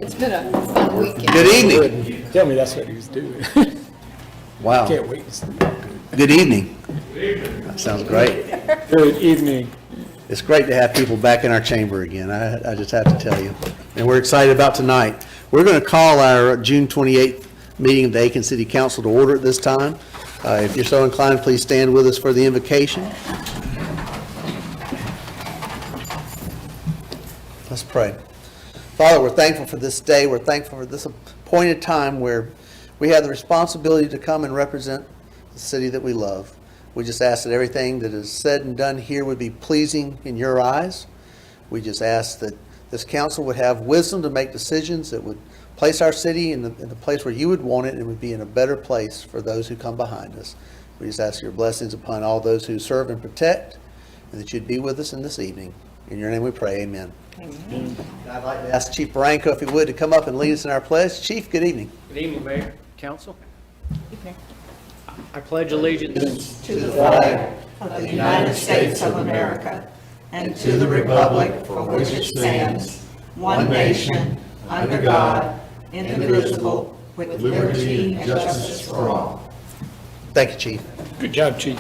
It's been a fun weekend. Good evening. Tell me that's what he was doing. Wow. Can't wait to see. Good evening. That sounds great. Good evening. It's great to have people back in our chamber again. I just have to tell you. And we're excited about tonight. We're going to call our June 28th meeting of the Aiken City Council to order at this time. If you're so inclined, please stand with us for the invocation. Let's pray. Father, we're thankful for this day. We're thankful for this appointed time where we have the responsibility to come and represent the city that we love. We just ask that everything that is said and done here would be pleasing in your eyes. We just ask that this council would have wisdom to make decisions that would place our city in the place where you would want it, and would be in a better place for those who come behind us. We just ask your blessings upon all those who serve and protect, and that you'd be with us in this evening. In your name we pray, amen. Amen. I'd like to ask Chief Barranco, if he would, to come up and lead us in our pledge. Chief, good evening. Good evening, Mayor, Council. I pledge allegiance to the flag of the United States of America and to the republic for which it stands, one nation, under God, indivisible, with liberty and justice for all. Thank you, Chief. Good job, Chief.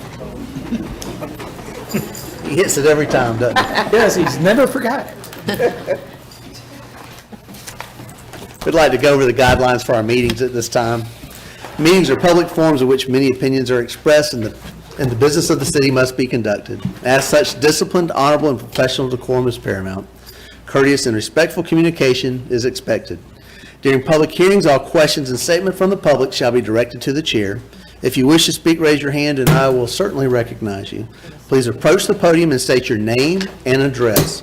He hits it every time, doesn't he? Yes, he's never forgot it. We'd like to go over the guidelines for our meetings at this time. Meetings are public forums in which many opinions are expressed, and the business of the city must be conducted. As such, disciplined, honorable, and professional decorum is paramount. Courteous and respectful communication is expected. During public hearings, all questions and statements from the public shall be directed to the chair. If you wish to speak, raise your hand, and I will certainly recognize you. Please approach the podium and state your name and address.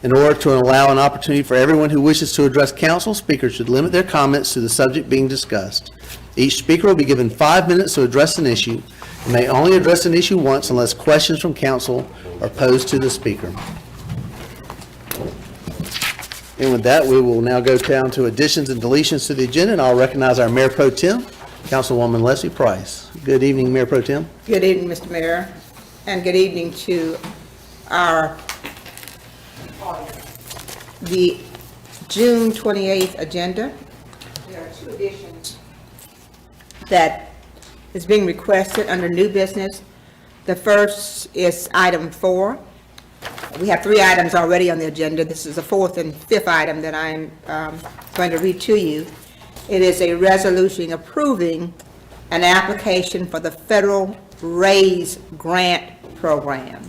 In order to allow an opportunity for everyone who wishes to address council, speakers should limit their comments to the subject being discussed. Each speaker will be given 5 minutes to address an issue, and may only address an issue once unless questions from council are posed to the speaker. And with that, we will now go down to additions and deletions to the agenda, and I'll recognize our Mayor Pro Tem, Councilwoman Leslie Price. Good evening, Mayor Pro Tem. Good evening, Mr. Mayor, and good evening to our the June 28th agenda. There are 2 additions that is being requested under new business. The first is item 4. We have 3 items already on the agenda. This is the 4th and 5th item that I'm going to read to you. It is a resolution approving an application for the federal RAISE grant program.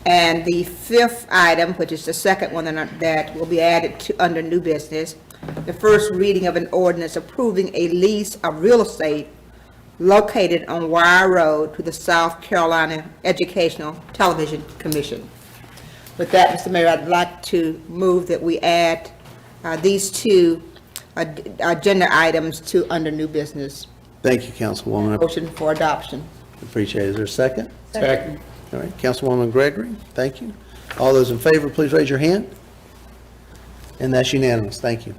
And the 5th item, which is the second one that will be added to under new business, the first reading of an ordinance approving a lease of real estate located on Wire Road to the South Carolina Educational Television Commission. With that, Mr. Mayor, I'd like to move that we add these 2 agenda items to under new business. Thank you, Councilwoman. Motion for adoption. Appreciate it. Is there a second? Second. All right, Councilwoman Gregory, thank you. All those in favor, please raise your hand. And that's unanimous. Thank you.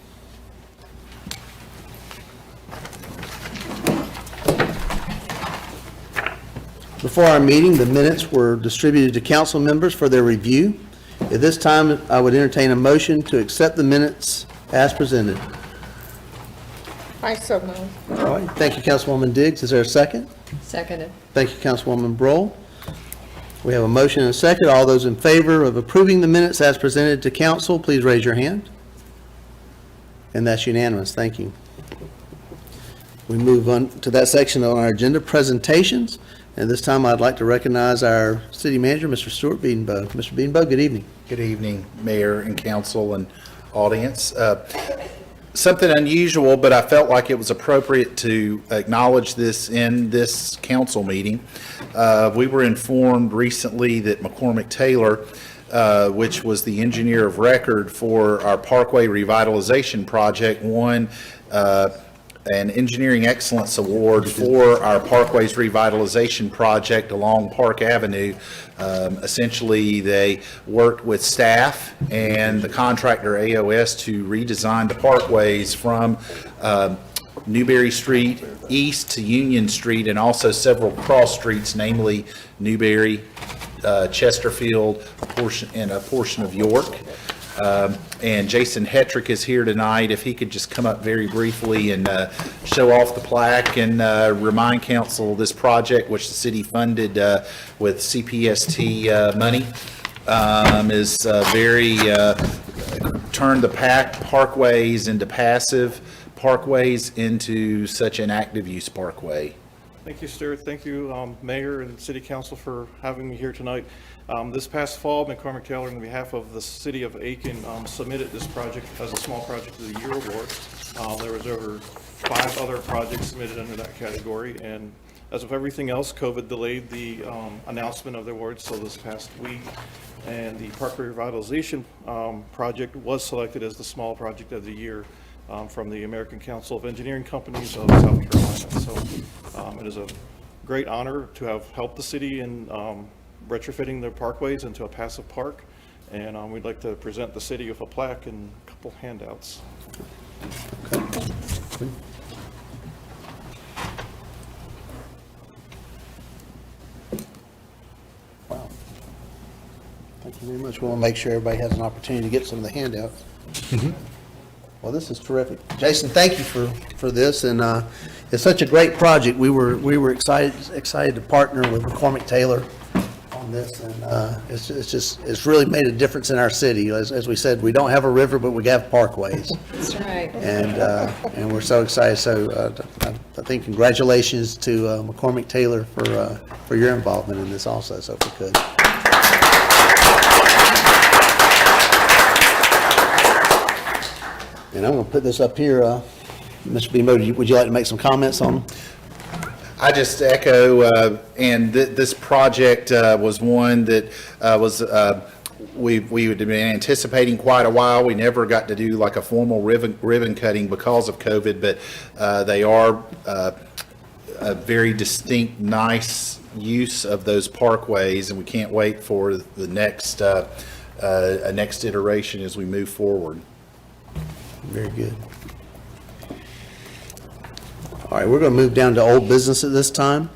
Before our meeting, the minutes were distributed to council members for their review. At this time, I would entertain a motion to accept the minutes as presented. I so move. All right, thank you, Councilwoman Diggs. Is there a second? Seconded. Thank you, Councilwoman Brohl. We have a motion and a second. All those in favor of approving the minutes as presented to council, please raise your hand. And that's unanimous. Thank you. We move on to that section on our agenda, presentations. And this time I'd like to recognize our city manager, Mr. Stuart Bedenbow. Mr. Bedenbow, good evening. Good evening, Mayor and council and audience. Something unusual, but I felt like it was appropriate to acknowledge this in this council meeting. We were informed recently that McCormick Taylor, which was the engineer of record for our Parkway Revitalization project, won an Engineering Excellence Award for our Parkways Revitalization project along Park Avenue. Essentially, they worked with staff and the contractor AOS to redesign the parkways from Newberry Street east to Union Street, and also several cross streets, namely Newberry, Chesterfield, a portion of York. And Jason Hetrick is here tonight. If he could just come up very briefly and show off the plaque and remind council this project, which the city funded with CPST money, is very turned the parkways into passive parkways into such an active use parkway. Thank you, Stuart. Thank you, Mayor and City Council, for having me here tonight. This past fall, McCormick Taylor, on behalf of the City of Aiken, submitted this project as a Small Project of the Year award. There was over 5 other projects submitted under that category, and as with everything else, COVID delayed the announcement of the awards till this past week, and the Parkway Revitalization project was selected as the Small Project of the Year from the American Council of Engineering Companies of South Carolina. So it is a great honor to have helped the city in retrofitting their parkways into a passive park, and we'd like to present the city with a plaque and a couple handouts. Wow. Thank you very much. We want to make sure everybody has an opportunity to get some of the handouts. Well, this is terrific. Jason, thank you for this, and it's such a great project. We were excited to partner with McCormick Taylor on this, and it's really made a difference in our city. As we said, we don't have a river, but we have parkways, That's right. and we're so excited. So I think congratulations to McCormick Taylor for your involvement in this also. So if we could. And I'm going to put this up here. Mr. Bemo, would you like to make some comments on? I just echo, and this project was one that we would have been anticipating quite a while. We never got to do like a formal ribbon cutting because of COVID, but they are a very distinct, nice use of those parkways, and we can't wait for the next iteration as we move forward. Very good. All right, we're going to move down to old business at this time.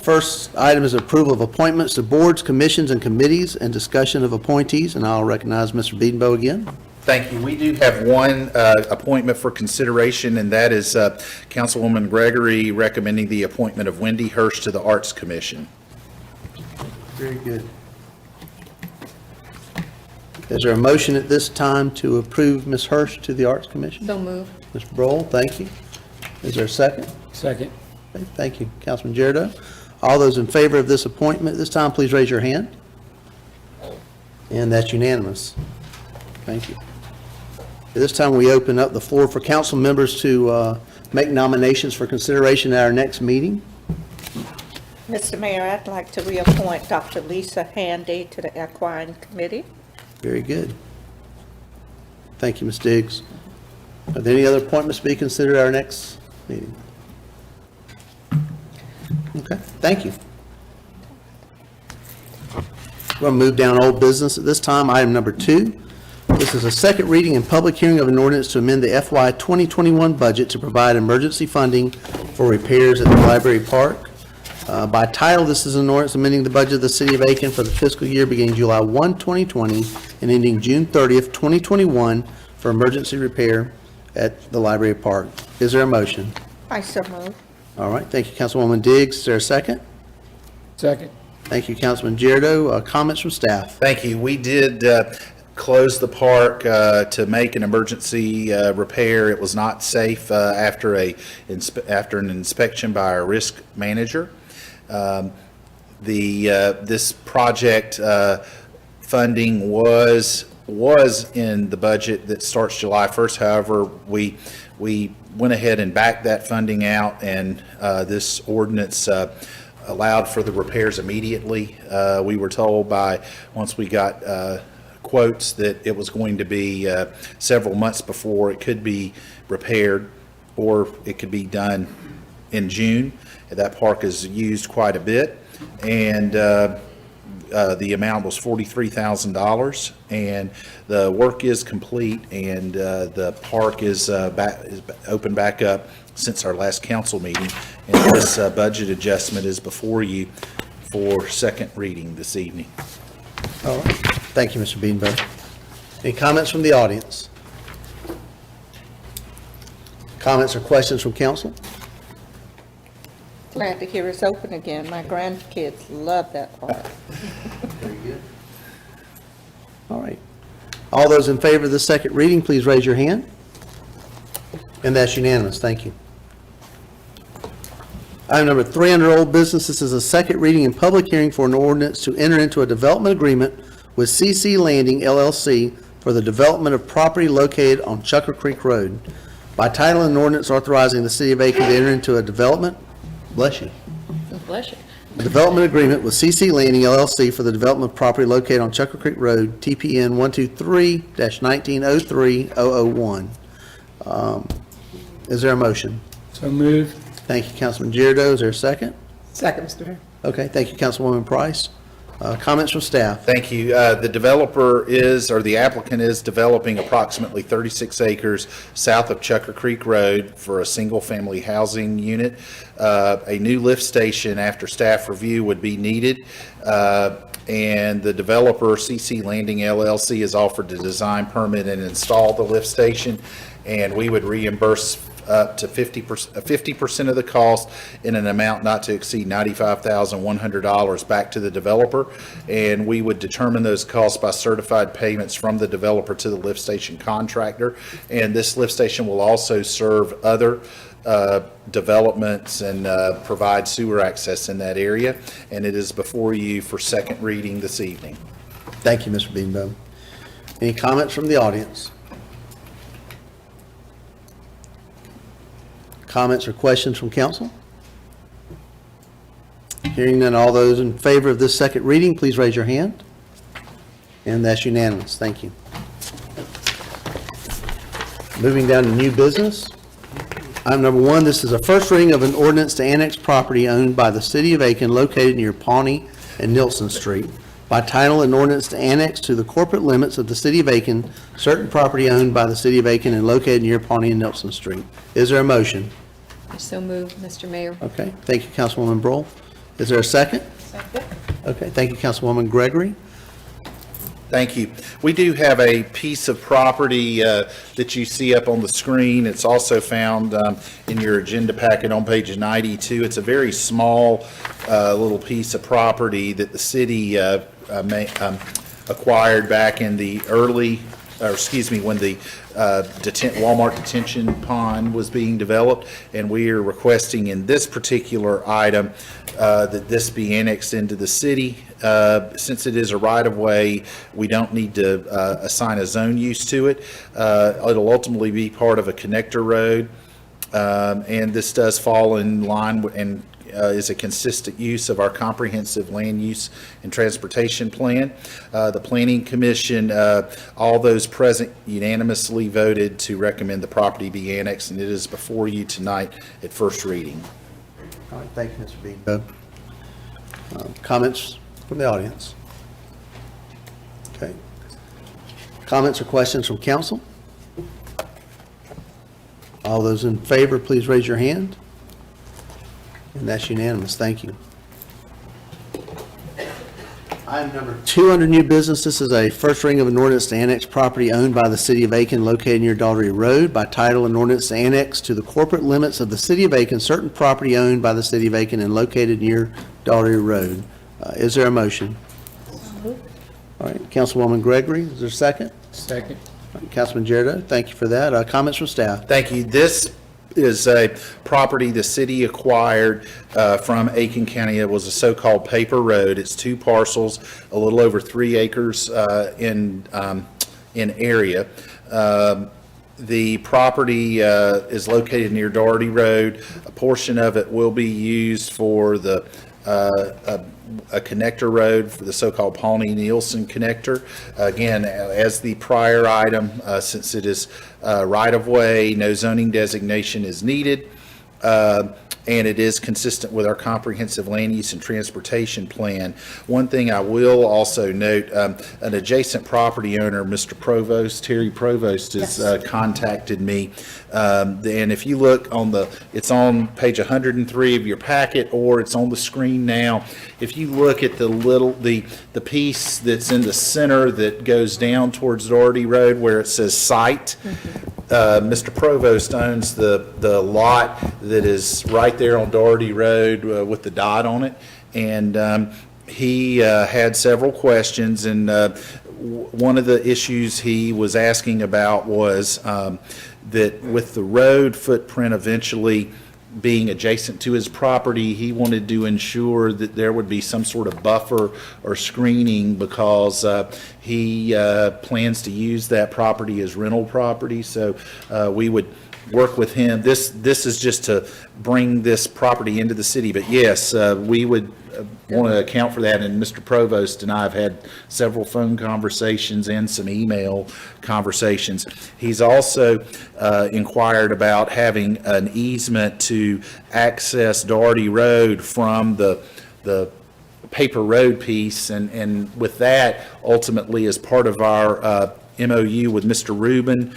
First item is approval of appointments to boards, commissions, and committees, and discussion of appointees, and I'll recognize Mr. Beedenbow again. Thank you. We do have one appointment for consideration, and that is Councilwoman Gregory recommending the appointment of Wendy Hirsch to the Arts Commission. Very good. Is there a motion at this time to approve Ms. Hirsch to the Arts Commission? So move. Mr. Broll, thank you. Is there a second? Second. Okay, thank you. Councilman Jericho. All those in favor of this appointment at this time, please raise your hand. And that's unanimous. Thank you. At this time, we open up the floor for council members to make nominations for consideration at our next meeting. Mr. Mayor, I'd like to reappoint Dr. Lisa Handy to the Equine Committee. Very good. Thank you, Ms. Diggs. Are there any other appointments to be considered at our next meeting? Okay, thank you. We're going to move down old business at this time. Item number 2. This is a second reading and public hearing of an ordinance to amend the FY 2021 budget to provide emergency funding for repairs at the library park. By title, this is an ordinance amending the budget of the City of Aiken for the fiscal year beginning July 1, 2020 and ending June 30th, 2021 for emergency repair at the library park. Is there a motion? I so move. All right, thank you, Councilwoman Diggs. Is there a second? Second. Thank you, Councilman Jericho. Comments from staff? Thank you. We did close the park to make an emergency repair. It was not safe after an inspection by our risk manager. This project funding was in the budget that starts July 1st. However, we went ahead and backed that funding out, and this ordinance allowed for the repairs immediately. We were told once we got quotes that it was going to be several months before it could be repaired, or it could be done in June. That park is used quite a bit, and the amount was $43,000, and the work is complete, and the park is open back up since our last council meeting, and this budget adjustment is before you for second reading this evening. All right. Thank you, Mr. Beedenbow. Any comments from the audience? Comments or questions from council? Glad to hear it's open again. My grandkids love that park. Very good. All right. All those in favor of the second reading, please raise your hand. And that's unanimous. Thank you. Item number 3 under old business, this is a second reading and public hearing for an ordinance to enter into a development agreement with CC Landing LLC for the development of property located on Chukker Creek Road. By title, an ordinance authorizing the city of Aiken to enter into a development, bless you, Bless you. development agreement with CC Landing LLC for the development of property located on Chukker Creek Road, TPN 123-1903-001. Is there a motion? So move. Thank you, Councilman Giardo. Is there a second? Second, Mr. Mayor. Okay, thank you, Councilwoman Price. Comments from staff? Thank you. The developer is, or the applicant is developing approximately 36 acres south of Chukker Creek Road for a single-family housing unit. A new lift station after staff review would be needed. And the developer, CC Landing LLC, has offered to design, permit, and install the lift station. And we would reimburse up to 50% of the cost in an amount not to exceed $95,100 back to the developer. And we would determine those costs by certified payments from the developer to the lift station contractor. And this lift station will also serve other developments and provide sewer access in that area. And it is before you for second reading this evening. Thank you, Mr. Beanbaum. Any comments from the audience? Comments or questions from council? Hearing none, all those in favor of this second reading, please raise your hand. And that's unanimous. Thank you. Moving down to new business. Item number 1, this is a first reading of an ordinance to annex property owned by the city of Aiken located near Pawnee and Neilson Street. By title, an ordinance to annex to the corporate limits of the city of Aiken certain property owned by the city of Aiken and located near Pawnee and Neilson Street. Is there a motion? I so move, Mr. Mayor. Okay, thank you, Councilwoman Brohl. Is there a second? Second. Okay, thank you, Councilwoman Gregory. Thank you. We do have a piece of property that you see up on the screen. It's also found in your agenda packet on page 92. It's a very small little piece of property that the city acquired back in the when the Walmart detention pond was being developed, and we are requesting in this particular item that this be annexed into the city. Since it is a right-of-way, we don't need to assign a zone use to it. It'll ultimately be part of a connector road, and this does fall in line and is a consistent use of our comprehensive land use and transportation plan. The Planning Commission, all those present unanimously voted to recommend the property be annexed, and it is before you tonight at first reading. All right, thank you, Mr. Bean. Comments from the audience? Okay. Comments or questions from council? All those in favor, please raise your hand. And that's unanimous. Thank you. Item number 2 under new business. This is a first reading of an ordinance to annex property owned by the city of Aiken located near Dougherty Road. By title, an ordinance to annex to the corporate limits of the city of Aiken certain property owned by the city of Aiken and located near Dougherty Road. Is there a motion? All right, Councilwoman Gregory, is there a second? Second. All right, Councilman Giardo, thank you for that. Comments from staff? Thank you. This is a property the city acquired from Aiken County. It was a so-called paper road. It's 2 parcels, a little over 3 acres in area. The property is located near Dougherty Road. A portion of it will be used for the a connector road for the so-called Pawnee-Neilson connector. Again, as the prior item, since it is right-of-way, no zoning designation is needed. and it is consistent with our comprehensive land use and transportation plan. One thing I will also note, an adjacent property owner, Mr. Provost, Terry Provost, has contacted me. And if you look it's on page 103 of your packet, or it's on the screen now. If you look at the piece that's in the center that goes down towards Dougherty Road where it says site, Mr. Provost owns the lot that is right there on Dougherty Road with the dot on it. And he had several questions, and one of the issues he was asking about was that with the road footprint eventually being adjacent to his property, he wanted to ensure that there would be some sort of buffer or screening because he plans to use that property as rental property. So we would work with him. This is just to bring this property into the city, but yes, we would want to account for that, and Mr. Provost and I have had several phone conversations and some email conversations. He's also inquired about having an easement to access Dougherty Road from the paper road piece, and with that, ultimately, as part of our MOU with Mr. Rubin,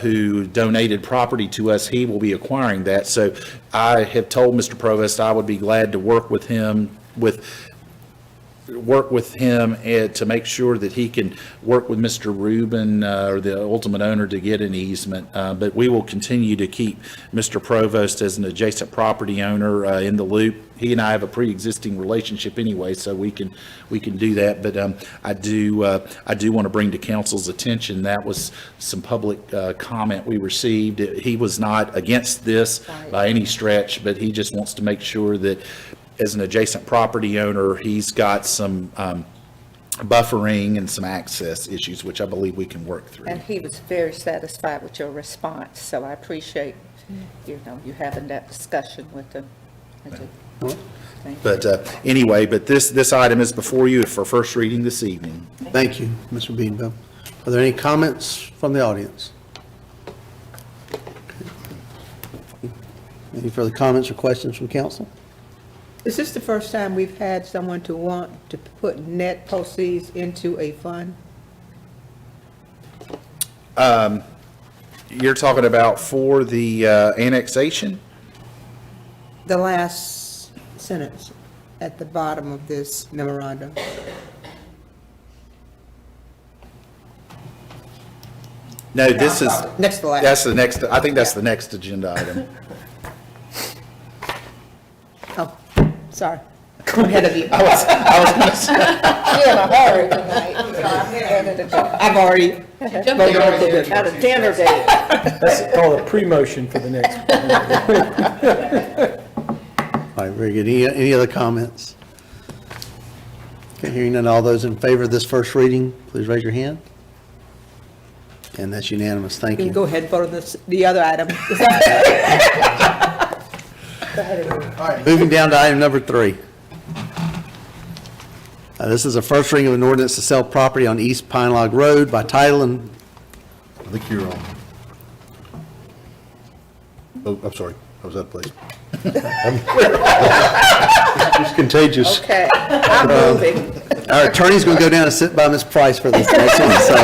who donated property to us, he will be acquiring that. So I have told Mr. Provost I would be glad to work with him to make sure that he can work with Mr. Rubin, or the ultimate owner, to get an easement. But we will continue to keep Mr. Provost as an adjacent property owner in the loop. He and I have a pre-existing relationship anyway, so we can do that. But I do want to bring to council's attention that was some public comment we received. He was not against this by any stretch, but he just wants to make sure that as an adjacent property owner, he's got some buffering and some access issues, which I believe we can work through. And he was very satisfied with your response, so I appreciate, you having that discussion with him. I do. Thank you. But anyway, this item is before you for first reading this evening. Thank you, Mr. Beanville. Are there any comments from the audience? Any further comments or questions from council? Is this the first time we've had someone to want to put net proceeds into a fund? You're talking about for the annexation? The last sentence at the bottom of this memorandum. No, this is, Next to last. that's the next, I think that's the next agenda item. Oh, sorry. I'm ahead of you. I was going to say, You're in a hurry tonight, so I'm ready to go. I've already Jump in right there. Got a dinner date. That's called a pre-motion for the next one. All right, very good. Any other comments? Okay, hearing none, all those in favor of this first reading, please raise your hand. And that's unanimous. Thank You can you. go ahead and vote on the other item. All right, moving down to item number 3. This is a first reading of an ordinance to sell property on East Pine Log Road by title and, I think you're on. Oh, I'm sorry, I was out of place. it's contagious. Okay, I'm moving. Our attorney's going to go down and sit by Ms. Price for this next one, so.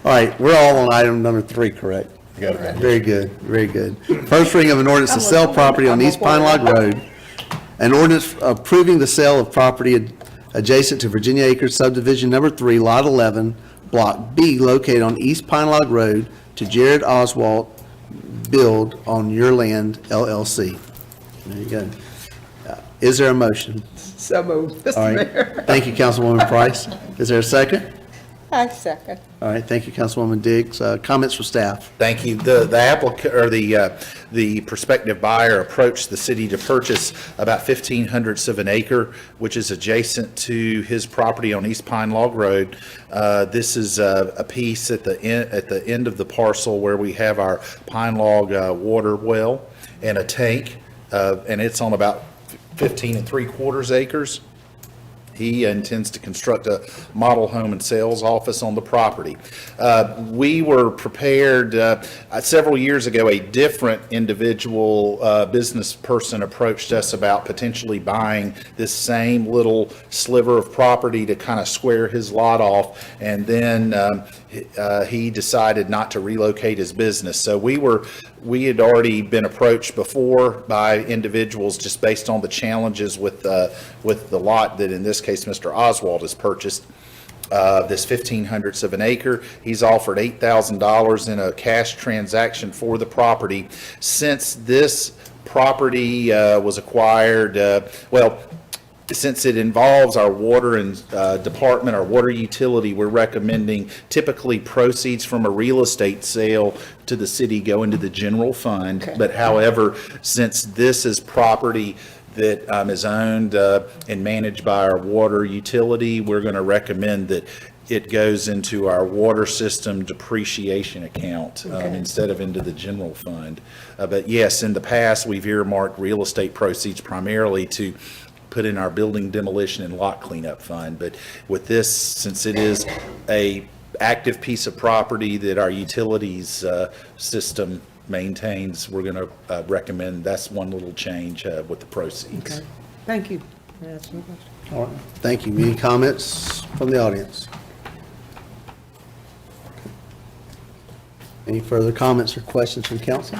All right, we're all on item number 3, correct? You got it right. Very good, very good. First reading of an ordinance to sell property on East Pine Log Road. An ordinance approving the sale of property adjacent to Virginia Acres subdivision number 3, lot 11, block B, located on East Pine Log Road, to Jared Oswalt Build on Your Land LLC. There you go. Is there a motion? So moved, All Mr. right. Mayor. Thank you, Councilwoman Price. Is there a second? I second. All right, thank you, Councilwoman Diggs. Comments from staff? thank you. The applicant, or the prospective buyer, approached the city to purchase about 1/1500ths of an acre, which is adjacent to his property on East Pine Log Road. This is a piece at the end of the parcel where we have our Pine Log water well and a tank, and it's on about 15 3/4 acres. He intends to construct a model home and sales office on the property. We were prepared, several years ago, a different individual business person approached us about potentially buying this same little sliver of property to kind of square his lot off, and then he decided not to relocate his business. So we had already been approached before by individuals just based on the challenges with the lot that in this case Mr. Oswald has purchased. This 1,500ths of an acre. He's offered $8,000 in a cash transaction for the property. Since this property was acquired, since it involves our water and department, our water utility, we're recommending typically proceeds from a real estate sale to the city go into the general fund. Okay. But however, since this is property that is owned and managed by our water utility, we're going to recommend that it goes into our water system depreciation account instead of into the general fund. But yes, in the past, we've earmarked real estate proceeds primarily to put in our building demolition and lot cleanup fund. But with this, since it is a active piece of property that our utilities system maintains, we're going to recommend that's one little change with the proceeds. Okay. Thank you. All right, thank you. Any comments from the audience? Any further comments or questions from council?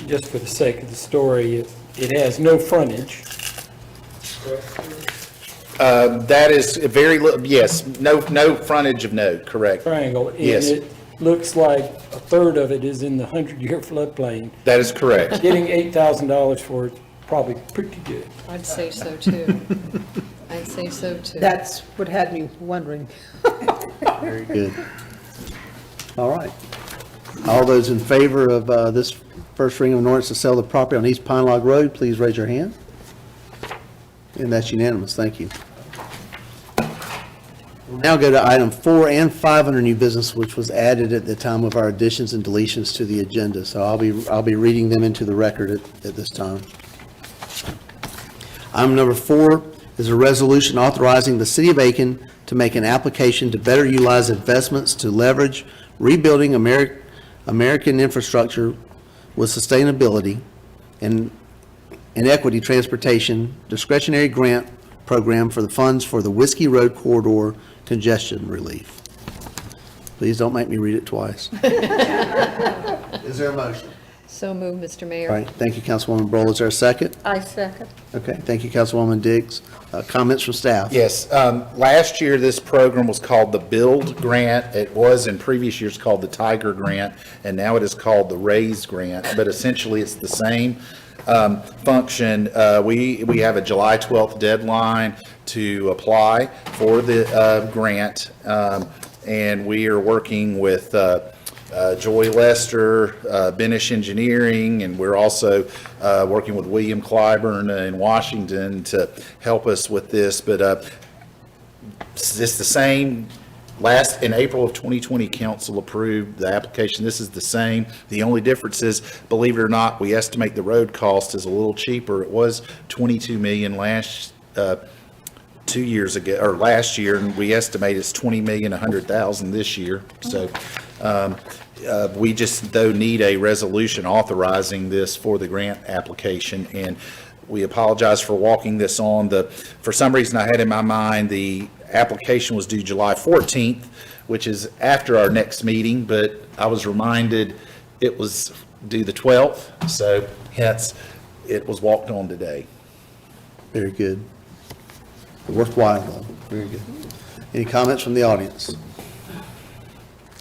Just for the sake of the story, it has no frontage. That is very little, yes, no frontage of note, correct. Triangle. And Yes. it looks like a third of it is in the 100-year floodplain. That is correct. Getting $8,000 for it is probably pretty good. I'd say so too. I'd say so too. That's what had me wondering. Very good. All right. All those in favor of this first reading of an ordinance to sell the property on East Pine Log Road, please raise your hand. And that's unanimous. Thank you. We'll now go to item 4 and 5 under new business, which was added at the time of our additions and deletions to the agenda. So I'll be reading them into the record at this time. Item number 4 is a resolution authorizing the City of Aiken to make an application to better utilize investments to leverage rebuilding American infrastructure with sustainability and equity transportation discretionary grant program for the funds for the Whiskey Road Corridor congestion relief. Please don't make me read it twice. Is there a motion? So moved, Mr. Mayor. All right, thank you, Councilwoman Broll. Is there a second? I second. Okay, thank you, Councilwoman Diggs. Comments from staff? Yes, last year, this program was called the Build Grant. It was in previous years called the Tiger Grant, and now it is called the Raise Grant, but essentially it's the same function. We have a July 12th deadline to apply for the grant, and we are working with Joy Lester, Benish Engineering, and we're also working with William Clyburn in Washington to help us with this. But it's the same. In April of 2020, council approved the application. This is the same. The only difference is, believe it or not, we estimate the road cost is a little cheaper. It was $22 million last 2 years ago, or last year, and we estimate it's $20,100,000 this year. So we just, though, need a resolution authorizing this for the grant application, and we apologize for walking this on. For some reason, I had in my mind the application was due July 14th, which is after our next meeting, but I was reminded it was due the 12th, so hence it was walked on today. Very good. Worthwhile, though. Very good. Any comments from the audience?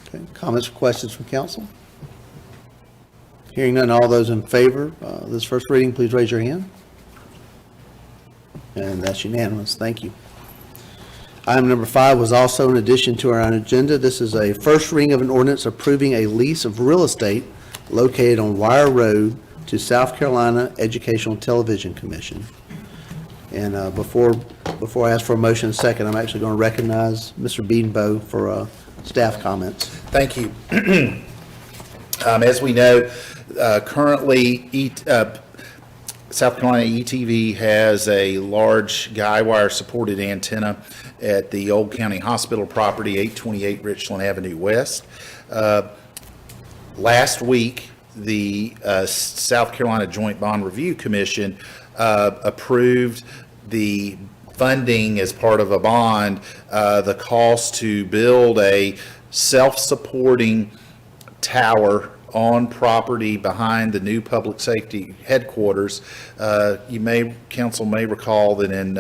Okay, comments or questions from council? Hearing none, all those in favor of this first reading, please raise your hand. And that's unanimous. Thank you. Item number 5 was also in addition to our agenda. This is a first reading of an ordinance approving a lease of real estate located on Wire Road to South Carolina Educational Television Commission. And before I ask for a motion and second, I'm actually going to recognize Mr. Beedenbow for staff comments. Thank you. As we know, currently South Carolina ETV has a large guy wire supported antenna at the Old County Hospital property, 828 Richland Avenue West. Last week, the South Carolina Joint Bond Review Commission approved the funding as part of a bond, the cost to build a self-supporting tower on property behind the new public safety headquarters. Council may recall that in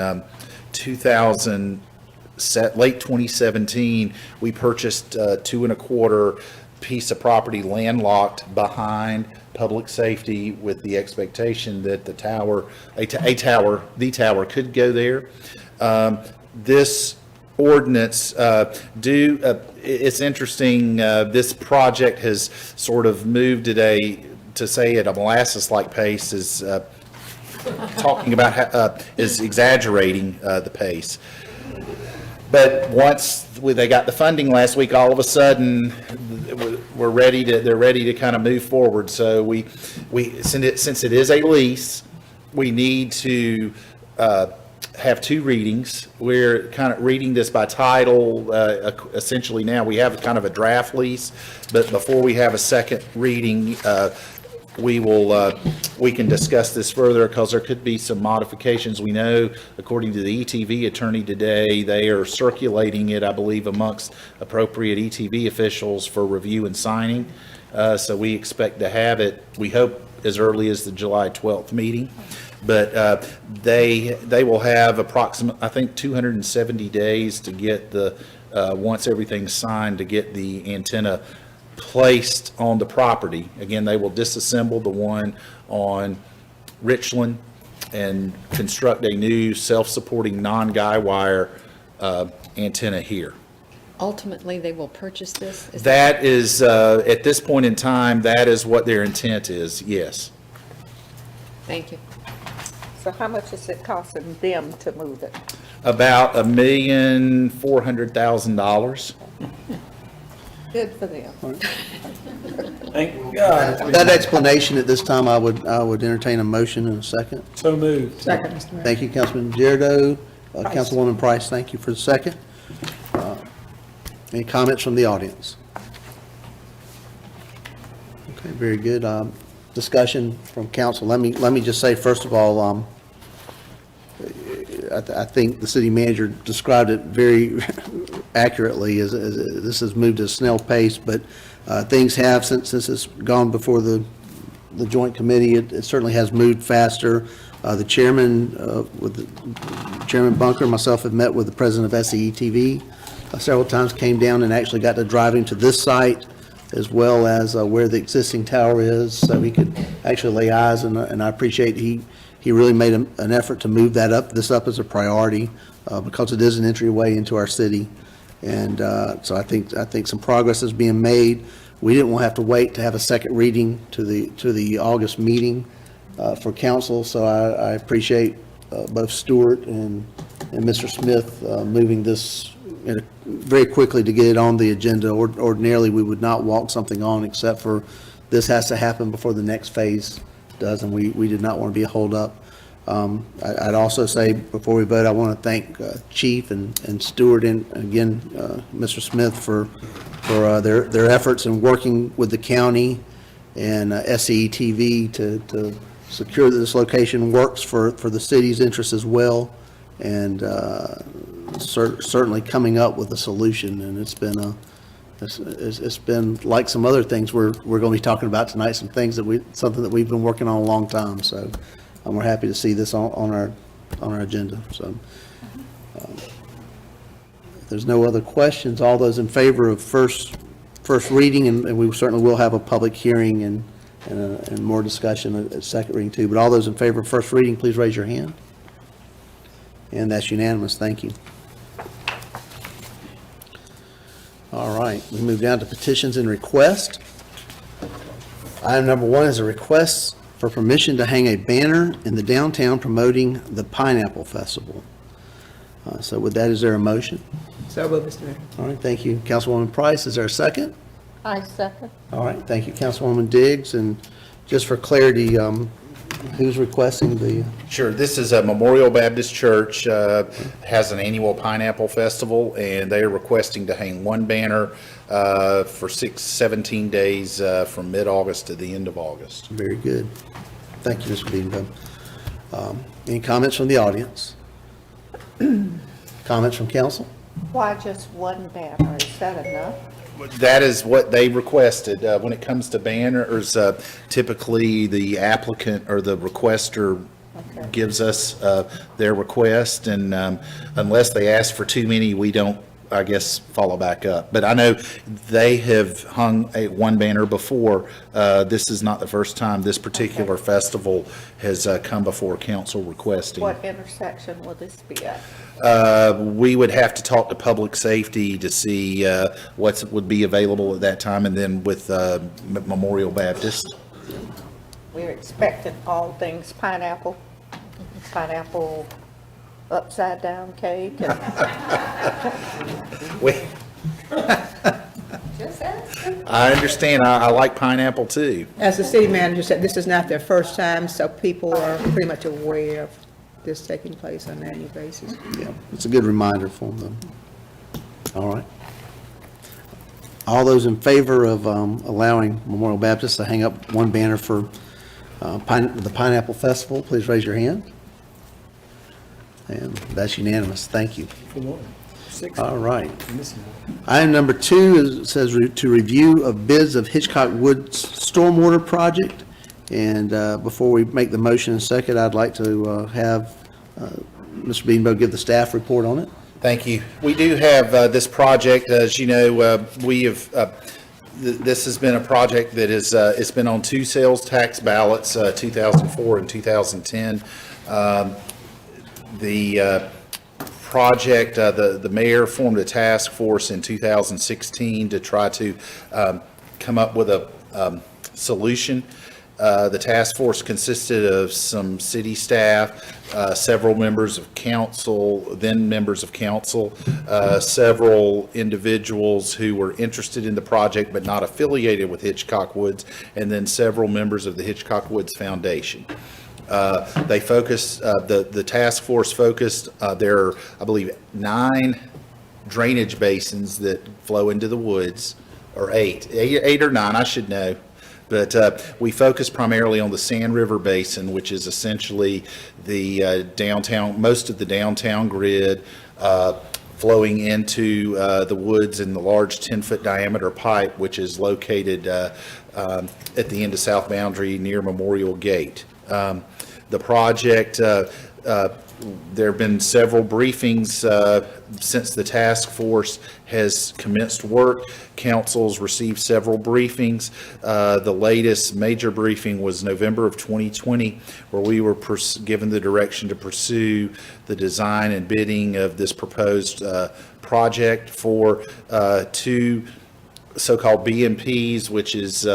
late 2017, we purchased 2.25 piece of property landlocked behind public safety with the expectation that the tower could go there. This ordinance it's interesting, this project has sort of moved at a molasses-like pace, is talking about is exaggerating the pace. But once they got the funding last week, all of a sudden they're ready to kind of move forward. So since it is a lease, we need to have 2 readings. We're kind of reading this by title. Essentially now we have kind of a draft lease, but before we have a second reading, we can discuss this further because there could be some modifications. We know, according to the ETV attorney today, they are circulating it, I believe, amongst appropriate ETV officials for review and signing. So we expect to have it, we hope, as early as the July 12th meeting. But they will have I think 270 days to get once everything's signed, to get the antenna placed on the property. Again, they will disassemble the one on Richland and construct a new self-supporting non-guy wire antenna here. Ultimately, they will purchase this? That is, at this point in time, that is what their intent is, yes. Thank you. So how much is it costing them to move it? About $1,400,000. Good for them. Thank God. That explanation at this time, I would entertain a motion in a second. So moved. Second, Mr. Mayor. Thank you, Councilman Girardeau. Councilwoman Price, thank you for the second. Any comments from the audience? Okay, very good. Discussion from council. Let me just say, first of all, I think the city manager described it very accurately as this has moved at a snail pace, but things have, since it's gone before the joint committee, it certainly has moved faster. The chairman, Chairman Bunker, and myself have met with the president of SEETV several times, came down and actually got to driving to this site as well as where the existing tower is, so he could actually lay eyes, and I appreciate he really made an effort to move this up as a priority because it is an entryway into our city. And so I think some progress is being made. We didn't want to have to wait to have a second reading to the August meeting for council, so I appreciate both Stewart and Mr. Smith moving this very quickly to get it on the agenda. Ordinarily, we would not walk something on except for this has to happen before the next phase does, and we did not want to be a holdup. I'd also say, before we vote, I want to thank Chief and Stewart, and again, Mr. Smith, for their efforts in working with the county and SEETV to secure that this location works for the city's interests as well, and certainly coming up with a solution. And it's been like some other things we're going to be talking about tonight, something that we've been working on a long time. So we're happy to see this on our agenda. So if there's no other questions, all those in favor of first reading, and we certainly will have a public hearing and more discussion at second reading too, but all those in favor of first reading, please raise your hand. And that's unanimous. Thank you. All right, we move down to petitions and requests. Item number 1 is a request for permission to hang a banner in the downtown promoting the Pineapple Festival. So with that, is there a motion? So moved, Mr. Mayor. All right, thank you. Councilwoman Price, is there a second? I second. All right, thank you, Councilwoman Diggs. And just for clarity, Who's requesting the, Sure, this is a Memorial Baptist Church, has an annual Pineapple Festival, and they are requesting to hang one banner for 17 days from mid-August to the end of August. very good. Thank you, Mr. Beedenbaum. Any comments from the audience? Comments from council? Why just one banner? Is that enough? That is what they requested. When it comes to banners, typically the applicant or the requester Okay. gives us their request, and unless they ask for too many, we don't, I guess, follow back up. But I know they have hung one banner before. This is not the first time this particular festival has come before council requesting. What intersection will this be at? We would have to talk to public safety to see what would be available at that time, and then with Memorial Baptist. We're expecting all things pineapple upside down cake. And We- I understand. I like pineapple too. As the city manager said, this is not their first time, so people are pretty much aware of this taking place on an annual basis. Yeah, it's a good reminder for them. All right. All those in favor of allowing Memorial Baptist to hang up one banner for the Pineapple Festival, please raise your hand. And that's unanimous. Thank you. For one. 6. All right. I'm missing one. Item number 2 is, says to review of bids of Hitchcock Woods Stormwater Project. And before we make the motion in a second, I'd like to have Mr. Beedenbaum give the staff report on it. Thank you. We do have this project, as you know, we have, this has been a project that is, it's been on 2 sales tax ballots, 2004 and 2010. The project, the mayor formed a task force in 2016 to try to come up with a solution. The task force consisted of some city staff, several members of council, then members of council, several individuals who were interested in the project but not affiliated with Hitchcock Woods, and then several members of the Hitchcock Woods Foundation. They focused, the task force focused, there are, I believe, 9 drainage basins that flow into the woods, or 8 or 9, I should know. But we focus primarily on the Sand River Basin, which is essentially the downtown, most of the downtown grid flowing into the woods in the large 10-foot diameter pipe, which is located at the end of South Boundary near Memorial Gate. The project, there have been several briefings since the task force has commenced work. Council's received several briefings. The latest major briefing was November of 2020, where we were given the direction to pursue the design and bidding of this proposed project for 2 so-called BMPs, which is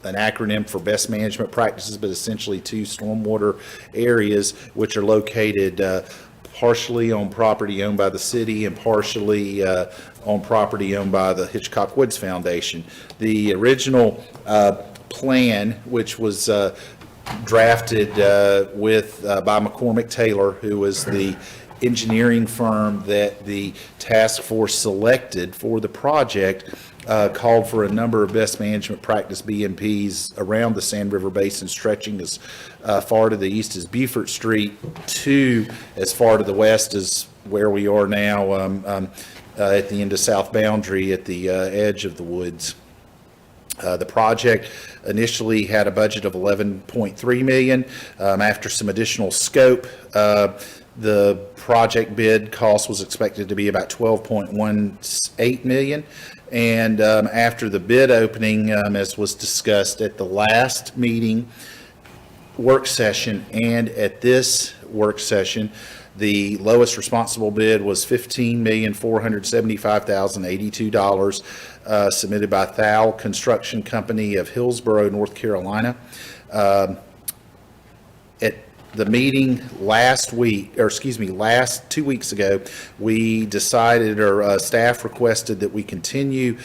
an acronym for best management practices, but essentially 2 stormwater areas, which are located partially on property owned by the city and partially on property owned by the Hitchcock Woods Foundation. The original plan, which was drafted by McCormick Taylor, who was the engineering firm that the task force selected for the project, called for a number of best management practice BMPs around the Sand River Basin, stretching as far to the east as Beaufort Street to as far to the west as where we are now at the end of South Boundary at the edge of the woods. The project initially had a budget of $11.3 million. After some additional scope, the project bid cost was expected to be about $12.18 million. And after the bid opening, as was discussed at the last meeting, work session, and at this work session, the lowest responsible bid was $15,475,082, submitted by Thal Construction Company of Hillsborough, North Carolina. At the meeting last 2 weeks ago, we decided, or staff requested, that we continue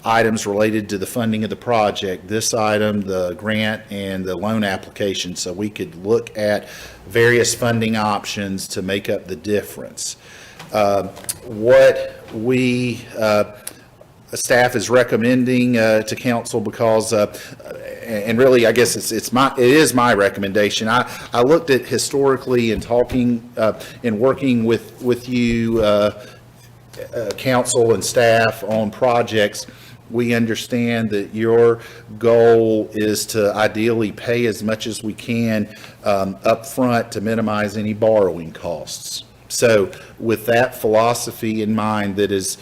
items related to the funding of the project. This item, the grant and the loan application, so we could look at various funding options to make up the difference. What we staff is recommending to council, because and really I guess it is my recommendation. I looked at historically and talking and working with you council and staff on projects. We understand that your goal is to ideally pay as much as we can up front to minimize any borrowing costs. So with that philosophy in mind, that is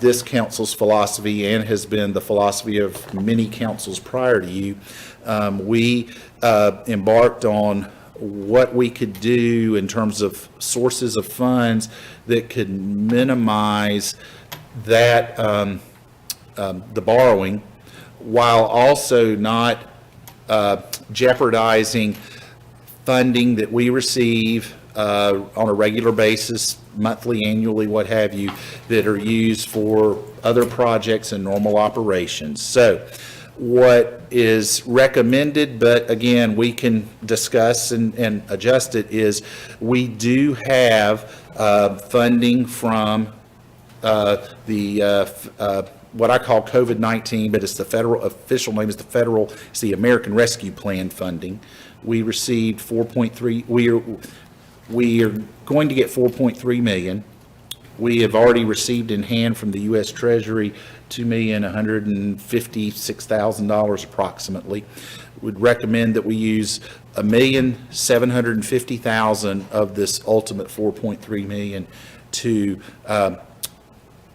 this council's philosophy and has been the philosophy of many councils prior to you, we embarked on what we could do in terms of sources of funds that could minimize that the borrowing, while also not jeopardizing funding that we receive on a regular basis, monthly, annually, what have you, that are used for other projects and normal operations. So what is recommended, but again, we can discuss and adjust it, is we do have funding from what I call COVID-19, but it's the federal, official name is it's the American Rescue Plan funding. We received 4.3, we are going to get 4.3 million. We have already received in hand from the U.S. Treasury $2,156,000 approximately. Would recommend that we use $1,750,000 of this ultimate 4.3 million to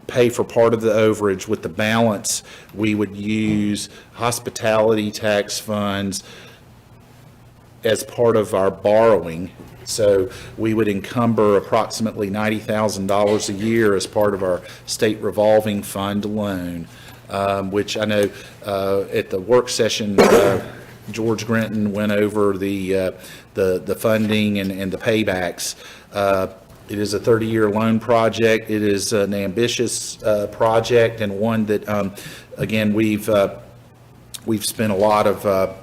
pay for part of the overage. With the balance, we would use hospitality tax funds as part of our borrowing. So we would encumber approximately $90,000 a year as part of our state revolving fund loan, which I know at the work session, George Grenton went over the funding and the paybacks. It is a 30-year loan project. It is an ambitious project, and one that, again, we've spent a lot of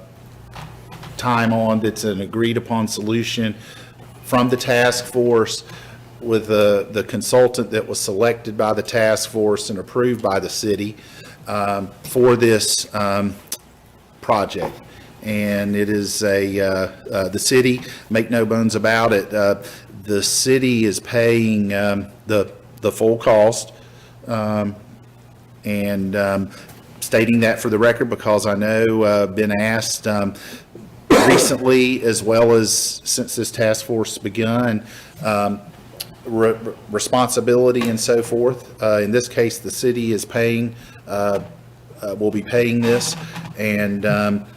time on. That's an agreed-upon solution from the task force with the consultant that was selected by the task force and approved by the city for this project. And it is the city, make no bones about it, the city is paying the full cost, and stating that for the record, because I know been asked recently, as well as since this task force begun, responsibility and so forth. In this case, the city is paying, will be paying this, and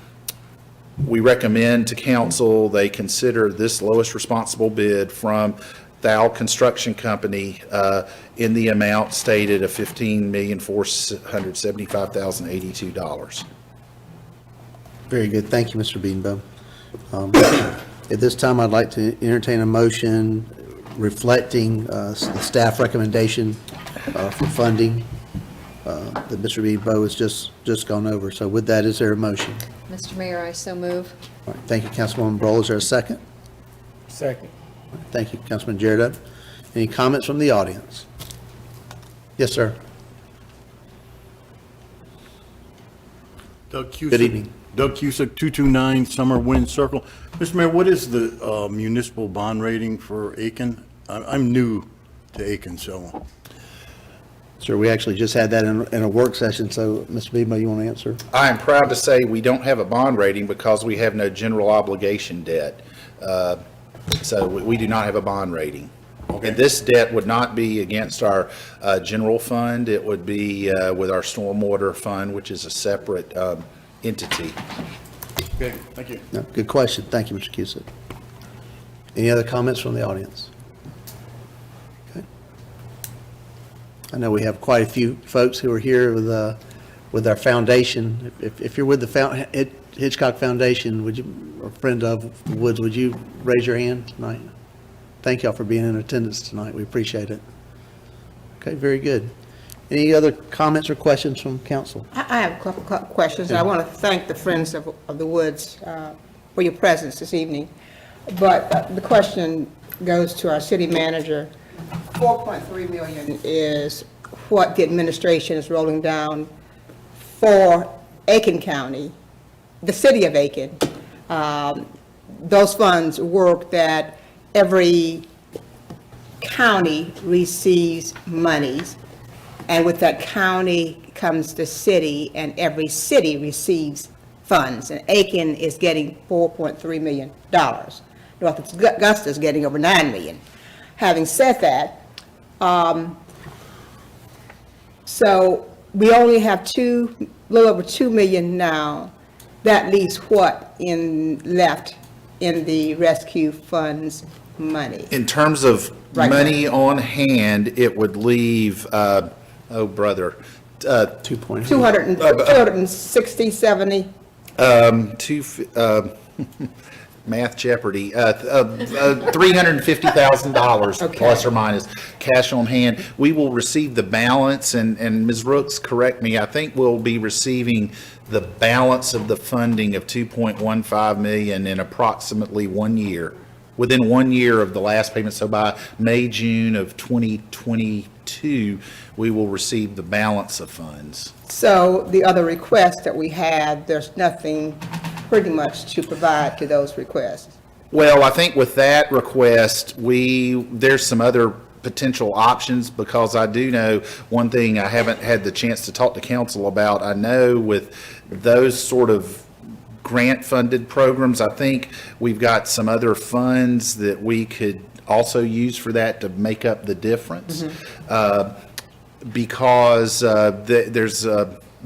we recommend to council they consider this lowest responsible bid from Thal Construction Company in the amount stated of $15,475,082. Very good. Thank you, Mr. Beanbaum. At this time, I'd like to entertain a motion reflecting the staff recommendation for funding that Mr. Beanbaum has just gone over. So with that, is there a motion? Mr. Mayor, I so move. All right, thank you, Councilwoman Broll. Is there a second? Second. Thank you, Councilman Jarrett. Any comments from the audience? Yes, sir. Doug Cusick. Good evening. Doug Cusick, 229 Summer Wind Circle. Mr. Mayor, what is the municipal bond rating for Aiken? I'm new to Aiken, so. Sir, we actually just had that in a work session, so Mr. Beanbaum, you want to answer? I am proud to say we don't have a bond rating because we have no general obligation debt. So we do not have a bond rating. Okay. And this debt would not be against our general fund. It would be with our stormwater fund, which is a separate entity. Okay, thank you. No, good question. Thank you, Mr. Cusick. Any other comments from the audience? Okay. I know we have quite a few folks who are here with our foundation. If you're with the Hitchcock Foundation, would you, or friend of Woods, would you raise your hand tonight? Thank y'all for being in attendance tonight. We appreciate it. Okay, very good. Any other comments or questions from council? I have a couple questions, and I want to thank the Friends of the Woods for your presence this evening. But the question goes to our city manager. 4.3 million is what the administration is rolling down for Aiken County, the city of Aiken. Those funds work that every county receives monies, and with that county comes the city, and every city receives funds. And Aiken is getting $4.3 million. North Augusta is getting over $9 million. Having said that, so we only have a little over 2 million now. That leaves what left in the rescue funds money? In terms of Right. money on hand, it would leave, oh, brother, 2.8. 260, 70? Math Jeopardy, $350,000 Okay. plus or minus cash on hand. We will receive the balance, and Ms. Rooks, correct me, I think we'll be receiving the balance of the funding of 2.15 million in approximately 1 year, within 1 year of the last payment. So by May, June of 2022, we will receive the balance of funds. So the other requests that we had, there's nothing pretty much to provide to those requests. Well, I think with that request, there's some other potential options, because I do know one thing I haven't had the chance to talk to council about. I know with those sort of grant-funded programs, I think we've got some other funds that we could also use for that to make up the difference. Because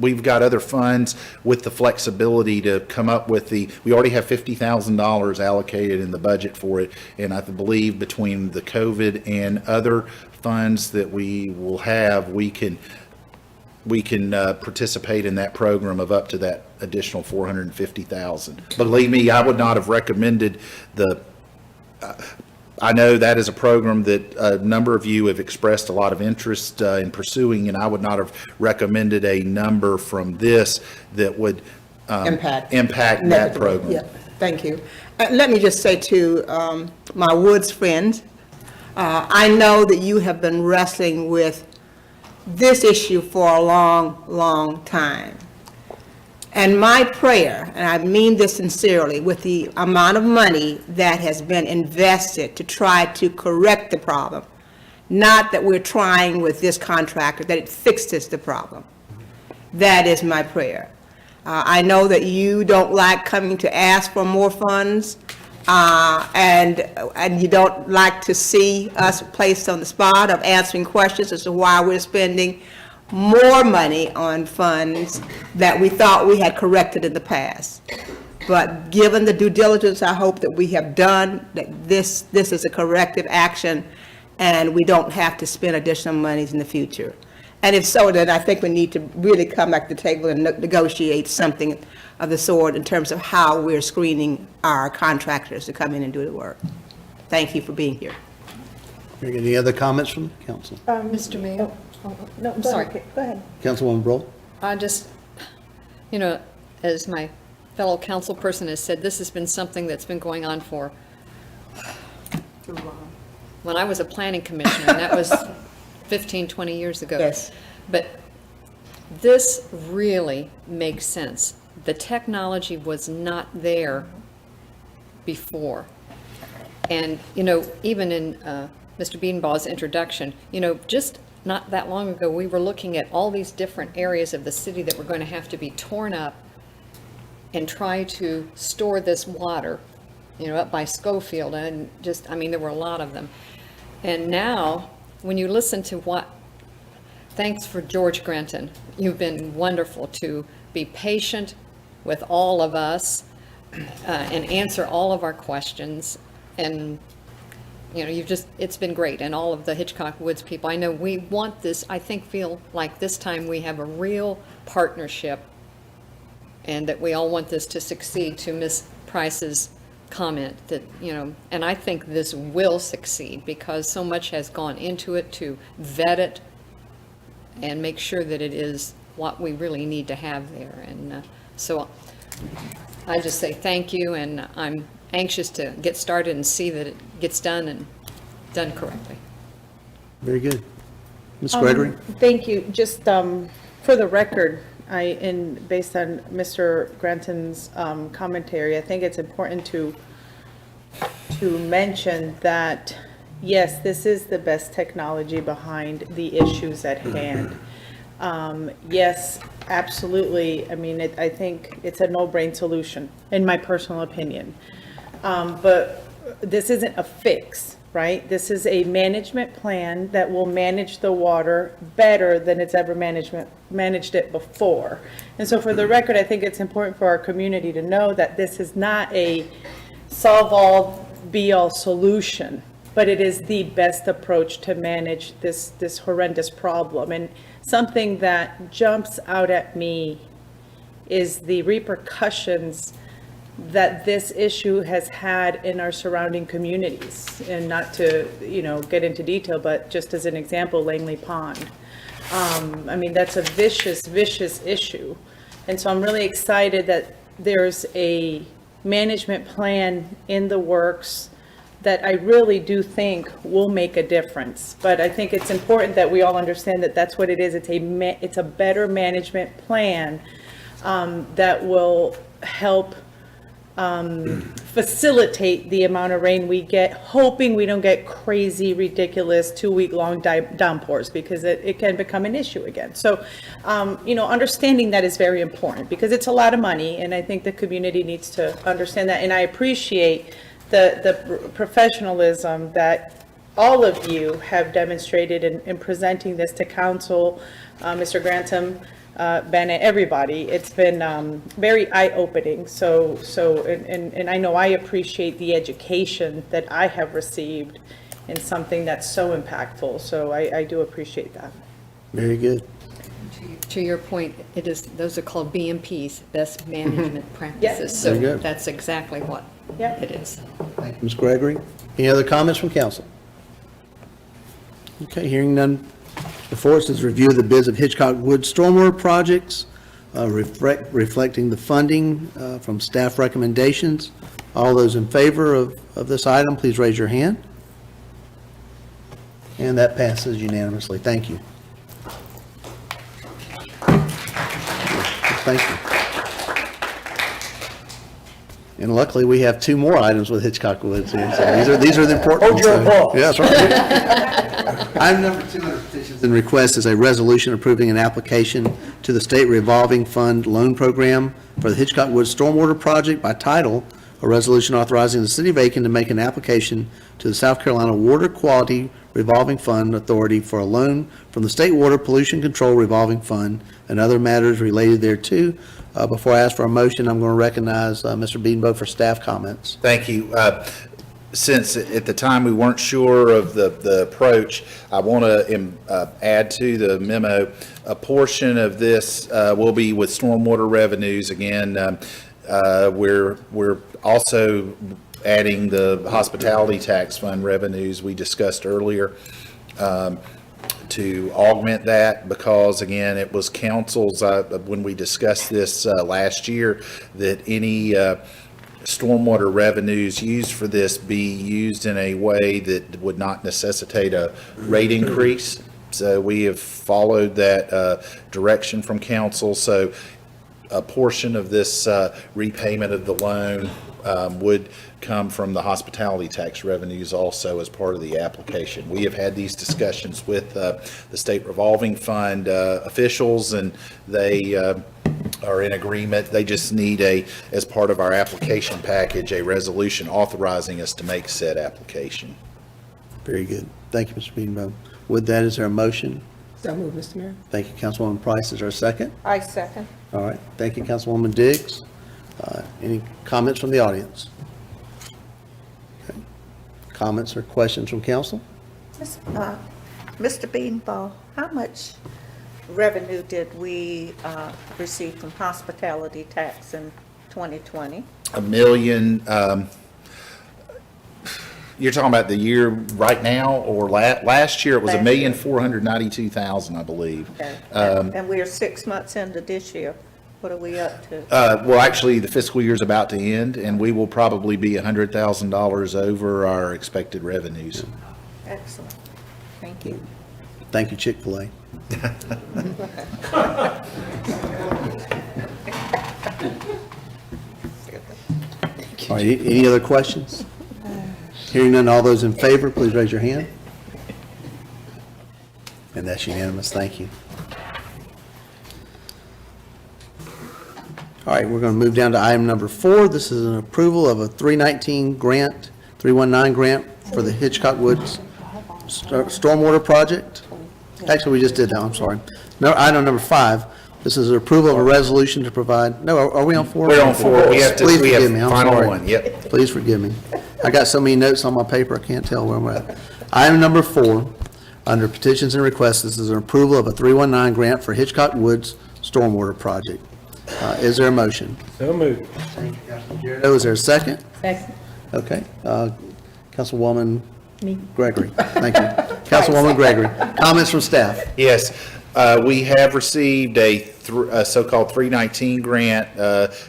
we've got other funds with the flexibility to come up with we already have $50,000 allocated in the budget for it, and I believe between the COVID and other funds that we will have, we can participate in that program of up to that additional $450,000. Believe me, I would not have recommended I know that is a program that a number of you have expressed a lot of interest in pursuing, and I would not have recommended a number from this that would impact that Negatively. program. Yeah, thank you. Let me just say to my Woods friends, I know that you have been wrestling with this issue for a long, long time. And my prayer, and I mean this sincerely, with the amount of money that has been invested to try to correct the problem, not that we're trying with this contractor, that it fixes the problem. That is my prayer. I know that you don't like coming to ask for more funds, and you don't like to see us placed on the spot of answering questions as to why we're spending more money on funds that we thought we had corrected in the past. But given the due diligence, I hope that we have done, that this is a corrective action, and we don't have to spend additional monies in the future. And if so, then I think we need to really come back to the table and negotiate something of the sort in terms of how we're screening our contractors to come in and do the work. Thank you for being here. Any other comments from the council? Mr. Mayor? No, I'm sorry. Go ahead. Councilwoman Brohl? I just, as my fellow council person has said, this has been something that's been going on for, when I was a planning commissioner, and that was 15, 20 years ago. Yes. But this really makes sense. The technology was not there before. And, even in Mr. Beanbaugh's introduction, just not that long ago, we were looking at all these different areas of the city that were going to have to be torn up and try to store this water, up by Schofield, and there were a lot of them. And now, when you listen to thanks for George Grenton, you've been wonderful to be patient with all of us and answer all of our questions, and it's been great, and all of the Hitchcock Woods people. I know we want this, feel like this time we have a real partnership, and that we all want this to succeed, to Ms. Price's comment that, and I think this will succeed because so much has gone into it to vet it and make sure that it is what we really need to have there. And so I just say thank you, and I'm anxious to get started and see that it gets done and done correctly. Very good. Ms. Gregory? Thank you. Just for the record, based on Mr. Granton's commentary, I think it's important to mention that, yes, this is the best technology behind the issues at hand. Yes, absolutely. I mean, I think it's a no-brain solution, in my personal opinion. But this isn't a fix, right? This is a management plan that will manage the water better than it's ever managed it before. And so for the record, I think it's important for our community to know that this is not a solve-all, be-all solution, but it is the best approach to manage this horrendous problem. And something that jumps out at me is the repercussions that this issue has had in our surrounding communities. And not to, get into detail, but just as an example, Langley Pond. I mean, that's a vicious, vicious issue. And so I'm really excited that there's a management plan in the works that I really do think will make a difference. But I think it's important that we all understand that that's what it is. It's a better management plan that will help facilitate the amount of rain we get, hoping we don't get crazy, ridiculous 2-week-long downpours, because it can become an issue again. So, understanding that is very important, because it's a lot of money, and I think the community needs to understand that. And I appreciate the professionalism that all of you have demonstrated in presenting this to council, Mr. Grantham, Bennett, everybody. It's been very eye-opening. And I know I appreciate the education that I have received in something that's so impactful. So I do appreciate that. Very good. To your point, those are called BMPs, best management practices. Yes. Very So good. that's exactly what Yep. it is. Thank you, Ms. Gregory. Any other comments from council? Okay, hearing none. Before us is review of the bids of Hitchcock Wood Stormwater projects, reflecting the funding from staff recommendations. All those in favor of this item, please raise your hand. And that passes unanimously. Thank you. Thank you. And luckily, we have 2 more items with Hitchcock Woods here. So these are the important ones. Hold your applause. Yeah, that's right. Item number 2 under petitions and requests is a resolution approving an application to the State Revolving Fund Loan Program for the Hitchcock Woods Stormwater Project by title, a resolution authorizing the City of Aiken to make an application to the South Carolina Water Quality Revolving Fund Authority for a loan from the State Water Pollution Control Revolving Fund and other matters related thereto. Before I ask for a motion, I'm going to recognize Mr. Beedenbow for staff comments. Thank you. Since at the time we weren't sure of the approach, I want to add to the memo, a portion of this will be with stormwater revenues. Again, we're also adding the hospitality tax fund revenues we discussed earlier to augment that, because again, it was council's, when we discussed this last year, that any stormwater revenues used for this be used in a way that would not necessitate a rate increase. So we have followed that direction from council. So a portion of this repayment of the loan would come from the hospitality tax revenues also as part of the application. We have had these discussions with the State Revolving Fund officials, and they are in agreement. They just need as part of our application package, a resolution authorizing us to make said application. Very good. Thank you, Mr. Beedenbow. With that, is there a motion? So moved, Mr. Mayor. Thank you, Councilwoman Price. Is there a second? I second. All right. Thank you, Councilwoman Diggs. Any comments from the audience? Okay. Comments or questions from council? Mr. Beanball, how much revenue did we receive from hospitality tax in 2020? $1 million, You're talking about the year right now, or last year, it was Last $1,492,000, I believe. Okay. And we are 6 months into this year. What are we up to? Well, actually, the fiscal year's about to end, and we will probably be $100,000 over our expected revenues. Excellent. Thank you. Thank you, Chick-fil-A. All right, any other questions? Hearing none, all those in favor, please raise your hand. And that's unanimous, thank you. All right, we're going to move down to item number 4. This is an approval of a 319 grant, 319 grant for the Hitchcock Woods Stormwater Project. Actually, we just did that, I'm sorry. No, item number 5, this is an approval of a resolution to provide, no, are we on 4? We're on 4. We have Please forgive me, I'm final sorry. one, yep. Please forgive me. I got so many notes on my paper, I can't tell where I'm at. Item number 4, under petitions and requests, this is an approval of a 319 grant for Hitchcock Woods Stormwater Project. Is there a motion? So moved. Oh, is there a second? Second. Okay. Councilwoman Gregory. Thank you. Councilwoman Gregory. Comments from staff? Yes, we have received a so-called 319 grant,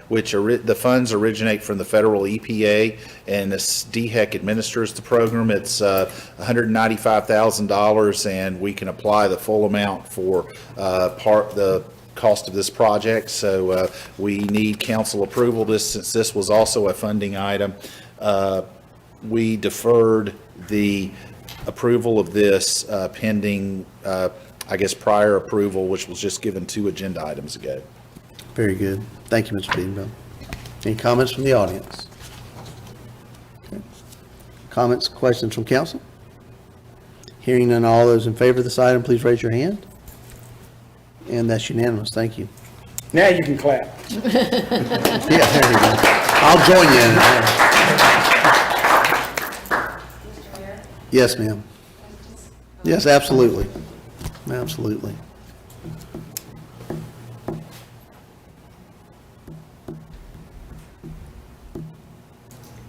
which the funds originate from the federal EPA, and this DHEC administers the program. It's $195,000, and we can apply the full amount for the cost of this project. So we need council approval since this was also a funding item. We deferred the approval of this pending, I guess, prior approval, which was just given 2 agenda items ago. Very good. Thank you, Mr. Beatonville. Any comments from the audience? Okay. Comments, questions from council? Hearing none, all those in favor of this item, please raise your hand. And that's unanimous. Thank you. Now you can clap. Yeah, there you go. I'll join you in it. Yes, ma'am. Yes, absolutely. Absolutely.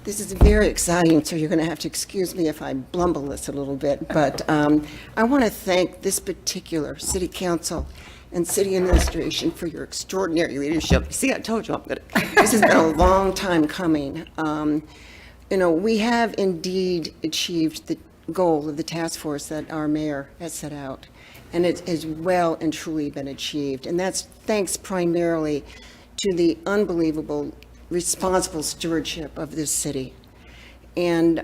This is very exciting, so you're going to have to excuse me if I blumble this a little bit, but I want to thank this particular city council and city administration for your extraordinary leadership. See, I told you, this has been a long time coming. We have indeed achieved the goal of the task force that our mayor has set out, and it has well and truly been achieved. And that's thanks primarily to the unbelievable responsible stewardship of this city. And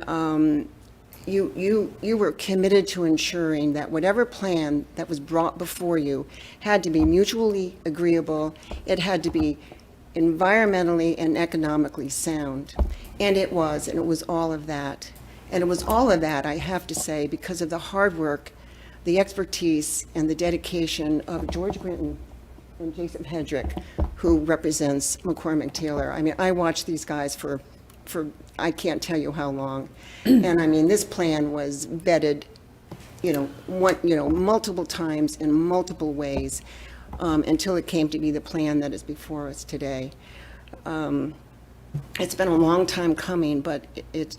you were committed to ensuring that whatever plan that was brought before you had to be mutually agreeable, it had to be environmentally and economically sound. And it was all of that. And it was all of that, I have to say, because of the hard work, the expertise, and the dedication of George Brinton and Jason Hedrick, who represents McCormick Taylor. I mean, I watched these guys for I can't tell you how long. And I mean, this plan was vetted, multiple times in multiple ways until it came to be the plan that is before us today. It's been a long time coming, but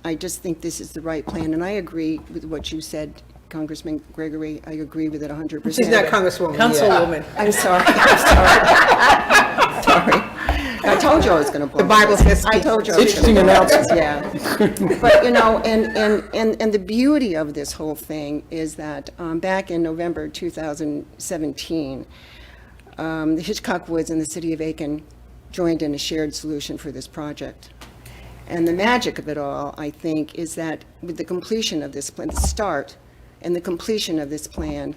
I just think this is the right plan. And I agree with what you said, Congressman Gregory. I agree with it 100%. She's not Congresswoman. Councilwoman. I'm sorry. Sorry. I told you I was going to blow. The Bible says, I told you I was Interesting going to announcement. Yeah. But, and the beauty of this whole thing is that back in November 2017, the Hitchcock Woods and the city of Aiken joined in a shared solution for this project. And the magic of it all, I think, is that with the completion of this plan, the start and the completion of this plan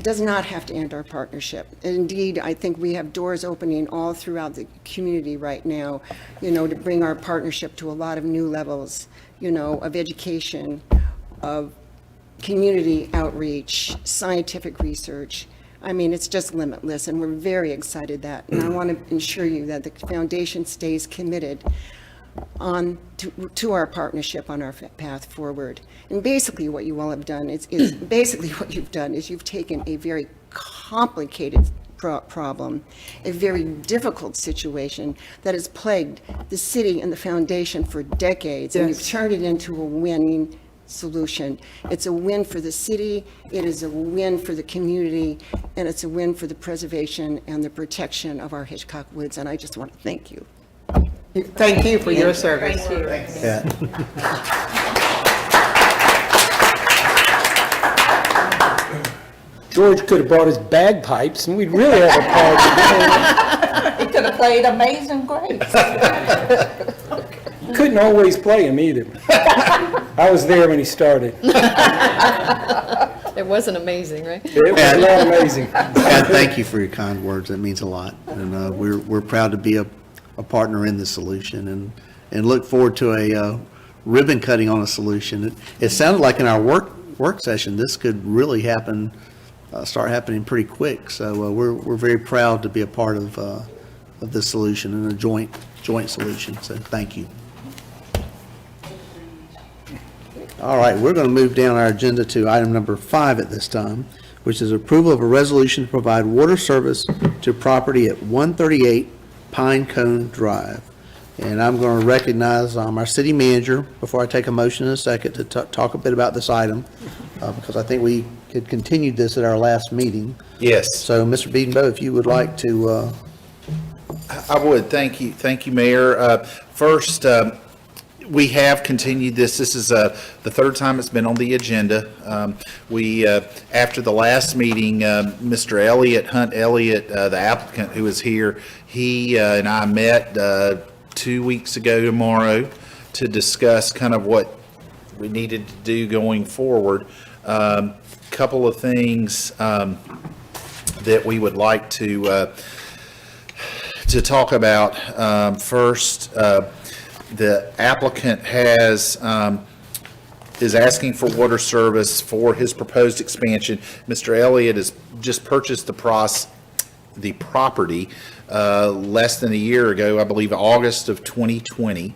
does not have to end our partnership. Indeed, I think we have doors opening all throughout the community right now, to bring our partnership to a lot of new levels, of education, of community outreach, scientific research. I mean, it's just limitless, and we're very excited and I want to ensure you that the foundation stays committed to our partnership on our path forward. And basically what you all have done is you've taken a very complicated problem, a very difficult situation that has plagued the city and the foundation for decades. And you've turned it into a winning solution. It's a win for the city, it is a win for the community, and it's a win for the preservation and the protection of our Hitchcock woods, and I just want to thank you. Thank you for your service. Yeah. George could have brought his bagpipes, and we'd really have a party. He could have played Amazing Grace. Couldn't always play him either. I was there when he started. It wasn't amazing, right? It was not amazing. And thank you for your kind words. That means a lot. And we're proud to be a partner in this solution and look forward to a ribbon cutting on a solution. It sounded like in our work session, this could really happen, start happening pretty quick. So we're very proud to be a part of this solution and a joint solution. So thank you. All right, we're going to move down our agenda to item number 5 at this time, which is approval of a resolution to provide water service to property at 138 Pine Cone Drive. And I'm going to recognize our city manager before I take a motion in a second to talk a bit about this item, because I think we had continued this at our last meeting. Yes. So, Mr. Beedenbow, if you would like to... I would. Thank you, Mayor. First, we have continued this. This is the third time it's been on the agenda. After the last meeting, Mr. Hunt Elliott, the applicant who is here, he and I met 2 weeks ago tomorrow to discuss kind of what we needed to do going forward. Couple of things that we would like to talk about. First, the applicant is asking for water service for his proposed expansion. Mr. Elliott has just purchased the property less than a year ago, I believe August of 2020.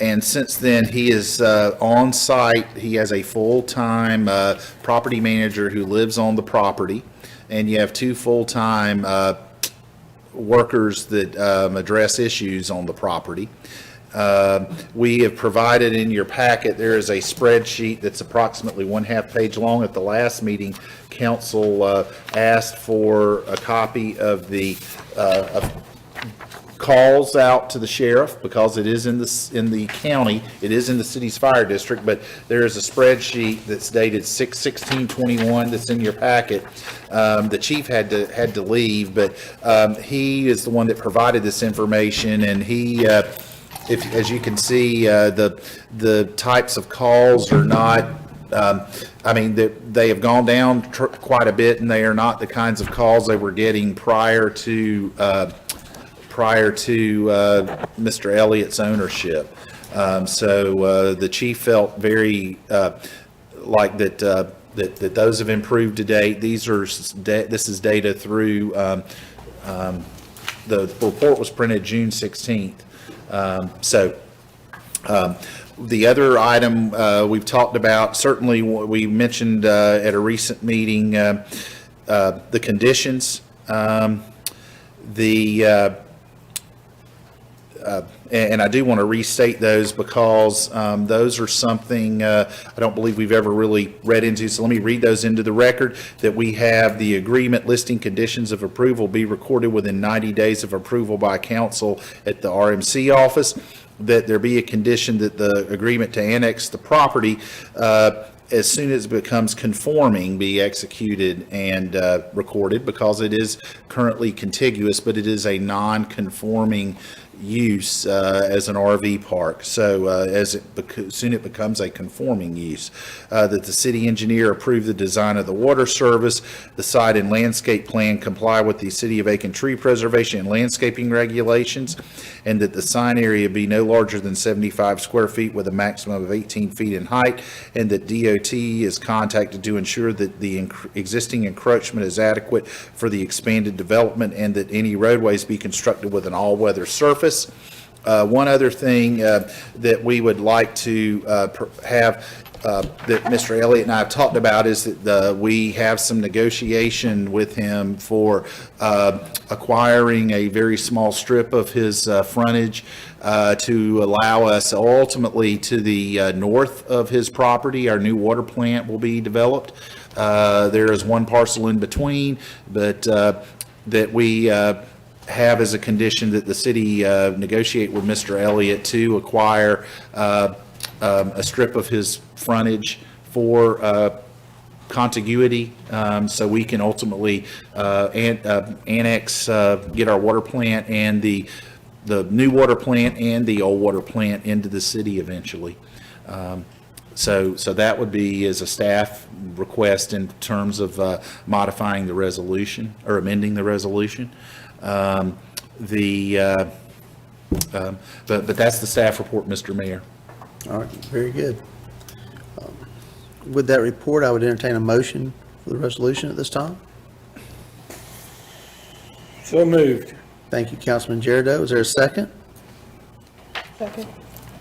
And since then, he is on site. He has a full-time property manager who lives on the property, and you have 2 full-time workers that address issues on the property. We have provided in your packet, there is a spreadsheet that's approximately 1/2 page long. At the last meeting, council asked for a copy of the calls out to the sheriff, because it is in the county, it is in the city's fire district, but there is a spreadsheet that's dated 6/16/21 that's in your packet. The chief had to leave, but he is the one that provided this information, and he, as you can see, the types of calls are not, I mean, they have gone down quite a bit, and they are not the kinds of calls they were getting prior to Mr. Elliott's ownership. So the chief felt very like that those have improved to date. This is data through, the report was printed June 16th. The other item we've talked about, certainly we mentioned at a recent meeting, the conditions. And I do want to restate those, because those are something I don't believe we've ever really read into. So let me read those into the record. That we have the agreement listing conditions of approval be recorded within 90 days of approval by council at the RMC office. That there be a condition that the agreement to annex the property, as soon as it becomes conforming, be executed and recorded, because it is currently contiguous, but it is a non-conforming use as an RV park. So soon it becomes a conforming use. That the city engineer approve the design of the water service, the site and landscape plan comply with the City of Aiken tree preservation and landscaping regulations, and that the sign area be no larger than 75 square feet with a maximum of 18 feet in height, and that DOT is contacted to ensure that the existing encroachment is adequate for the expanded development, and that any roadways be constructed with an all-weather surface. One other thing that we would like to have that Mr. Elliott and I have talked about is that we have some negotiation with him for acquiring a very small strip of his frontage to allow us ultimately to the north of his property. Our new water plant will be developed. There is one parcel in between, but that we have as a condition that the city negotiate with Mr. Elliott to acquire a strip of his frontage for contiguity, so we can ultimately annex, get our water plant and the new water plant and the old water plant into the city eventually. So that would be as a staff request in terms of modifying the resolution or amending the resolution. But that's the staff report, Mr. Mayor. All right, very good. With that report, I would entertain a motion for the resolution at this time. So moved. Thank you, Councilman Jericho. Is there a second? Second.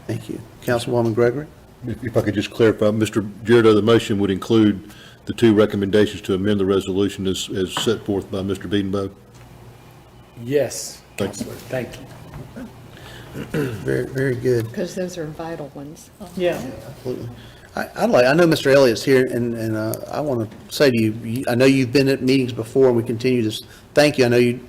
Thank you. Councilwoman Gregory? If I could just clarify, Mr. Jericho, the motion would include the two recommendations to amend the resolution as set forth by Mr. Beedenbow? Yes. Thanks. Counselor, thank you. Very, very good. Because those are vital ones. Yeah. Absolutely. I know Mr. Elliott's here, and I want to say to you, I know you've been at meetings before, and we continue to thank you. I know you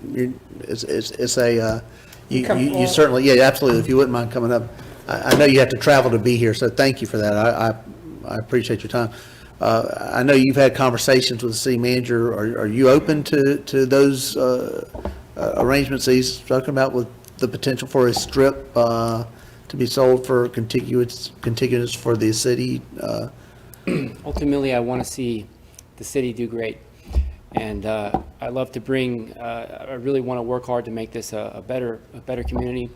certainly, yeah, absolutely. If you wouldn't mind coming up, I know you have to travel to be here, so thank you for that. I appreciate your time. I know you've had conversations with the city manager. Are you open to those arrangements that he's talking about with the potential for a strip to be sold for contiguous for the city? Ultimately, I want to see the city do great. And I love to bring, I really want to work hard to make this a better community.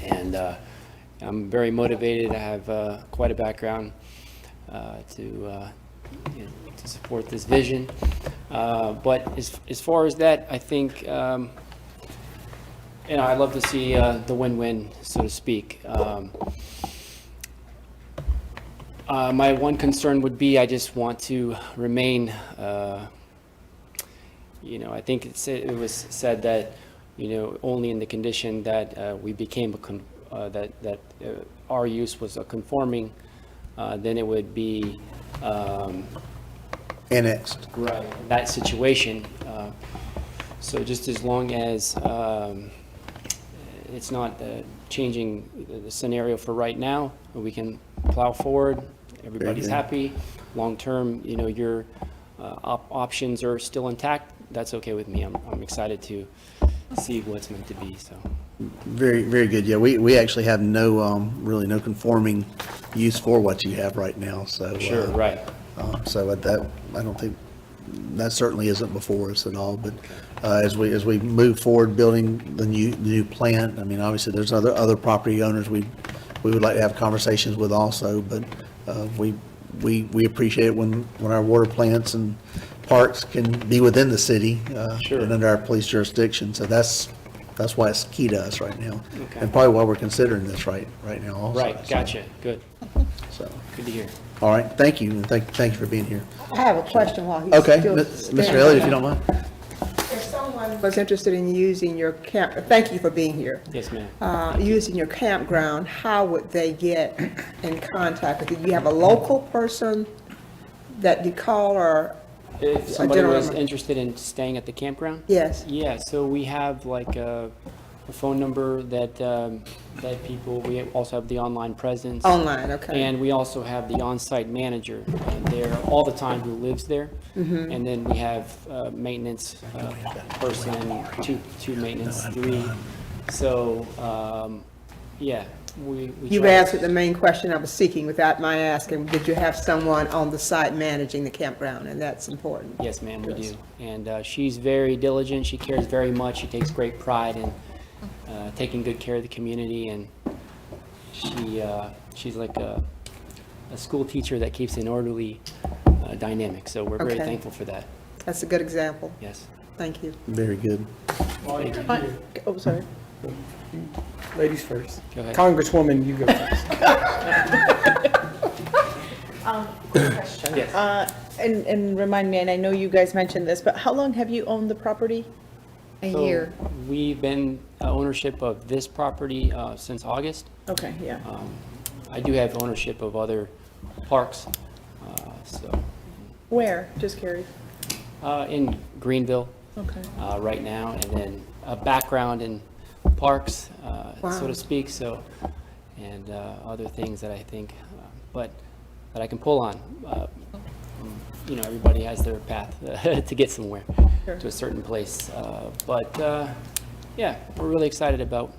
And I'm very motivated. I have quite a background to support this vision. But as far as that, I think, I'd love to see the win-win, so to speak. My one concern would be I just want to remain, I think it was said that, only in the condition that we became that our use was a conforming, then it would be Annexed. right in that situation. So just as long as it's not changing the scenario for right now, we can plow forward. Everybody's good. happy. Long term, your options are still intact. That's okay with me. I'm excited to see what's meant to be. So Very, very good. Yeah, we actually have really no conforming use for what you have right now, so. sure, right. So that, I don't think, that certainly isn't before us at all, but as we move forward building the new plant, I mean, obviously, there's other property owners we would like to have conversations with also, but we appreciate it when our water plants and parks can be within the city Sure. and under our police jurisdiction, so that's why it's key to us right now, Okay. and probably why we're considering this right now also. Right, gotcha. Good. So, Good to hear. all right, thank you, and thank you for being here. I have a question while he's Okay, still Mr. standing. Elliott, if you don't mind. If someone was interested in using your thank you for being here. Yes, ma'am. Using your campground, how would they get in contact with you? Do you have a local person that you call, or? If somebody general was number. interested in staying at the campground? Yes. Yeah, so we have like a phone number that people, we also have the online presence. Online, okay. And we also have the on-site manager there all the time who lives there. Mm-hmm. And then we have maintenance person, two maintenance, 3. So, yeah, we You've try- answered the main question I was seeking without my asking. Did you have someone on the site managing the campground? And that's important. Yes, ma'am, we do. And she's very diligent. She cares very much. She takes great pride in taking good care of the community. And she's like a school teacher that keeps an orderly dynamic. So we're very Okay. thankful for that. That's a good example. Yes. Thank you. Very good. Oh, sorry. Ladies first. Go ahead. Congresswoman, you go first. Quick question. Yes. And remind me, and I know you guys mentioned this, but how long have you owned the property? A So year. We've been ownership of this property since August. Okay, yeah. I do have ownership of other parks, so, Where? Just curious. in Greenville Okay. right now, and then a background in parks, so to speak, so, and other things that I think, but that I can pull on. You know, everybody has their path to get somewhere, Sure. to a certain place. But, yeah, we're really excited about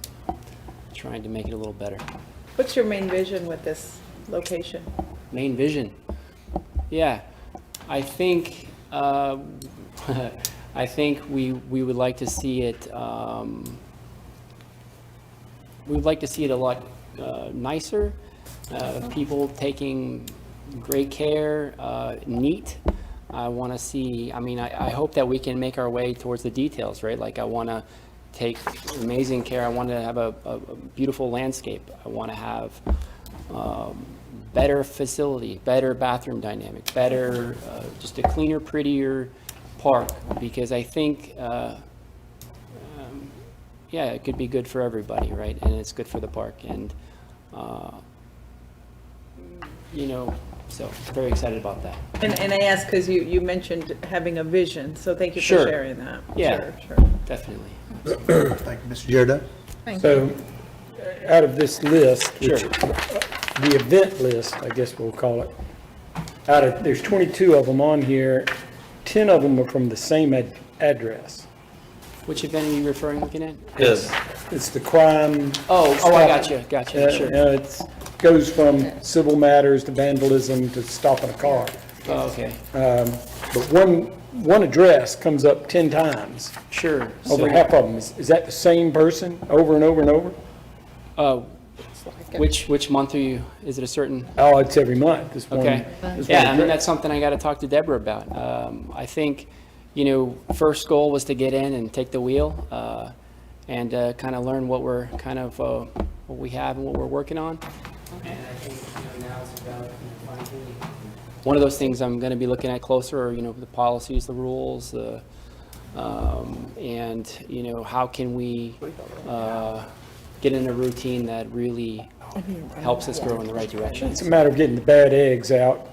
trying to make it a little better. What's your main vision with this location? Main vision. Yeah, I think, I think we would like to see it, we would like to see it a lot nicer, people taking great care, neat. I want to see, I mean, I hope that we can make our way towards the details, right? Like I want to take amazing care. I want to have a beautiful landscape. I want to have better facility, better bathroom dynamic, better, just a cleaner, prettier park, because I think, yeah, it could be good for everybody, right? And it's good for the park. And, you know, so very excited about that. And I ask because you mentioned having a vision, so thank you for Sure. sharing that. Yeah. Sure. Definitely. Thank you, Mr. Giardo. So, out of this list, which, Sure. the event list, I guess we'll call it, there's 22 of them on here, 10 of them are from the same address. Which event are you looking at? It's the crime. Oh, I got you, sure. It goes from civil matters to vandalism to stopping a car. Oh, okay, But one address comes up 10 times, sure. over So, half of them. Is that the same person over and over and over? which month are you, is it a certain? Oh, it's every month. This one- Okay. this Yeah, one I mean, address. that's something I got to talk to Deborah about. I think, you know, first goal was to get in and take the wheel and kind of learn what we're kind of, what we have and what we're working on. And I think, you know, now it's about finding. One of those things I'm going to be looking at closer are, you know, the policies, the rules, and, you know, how can we get in a routine that really helps us grow in the right direction. It's a matter of getting the bad eggs out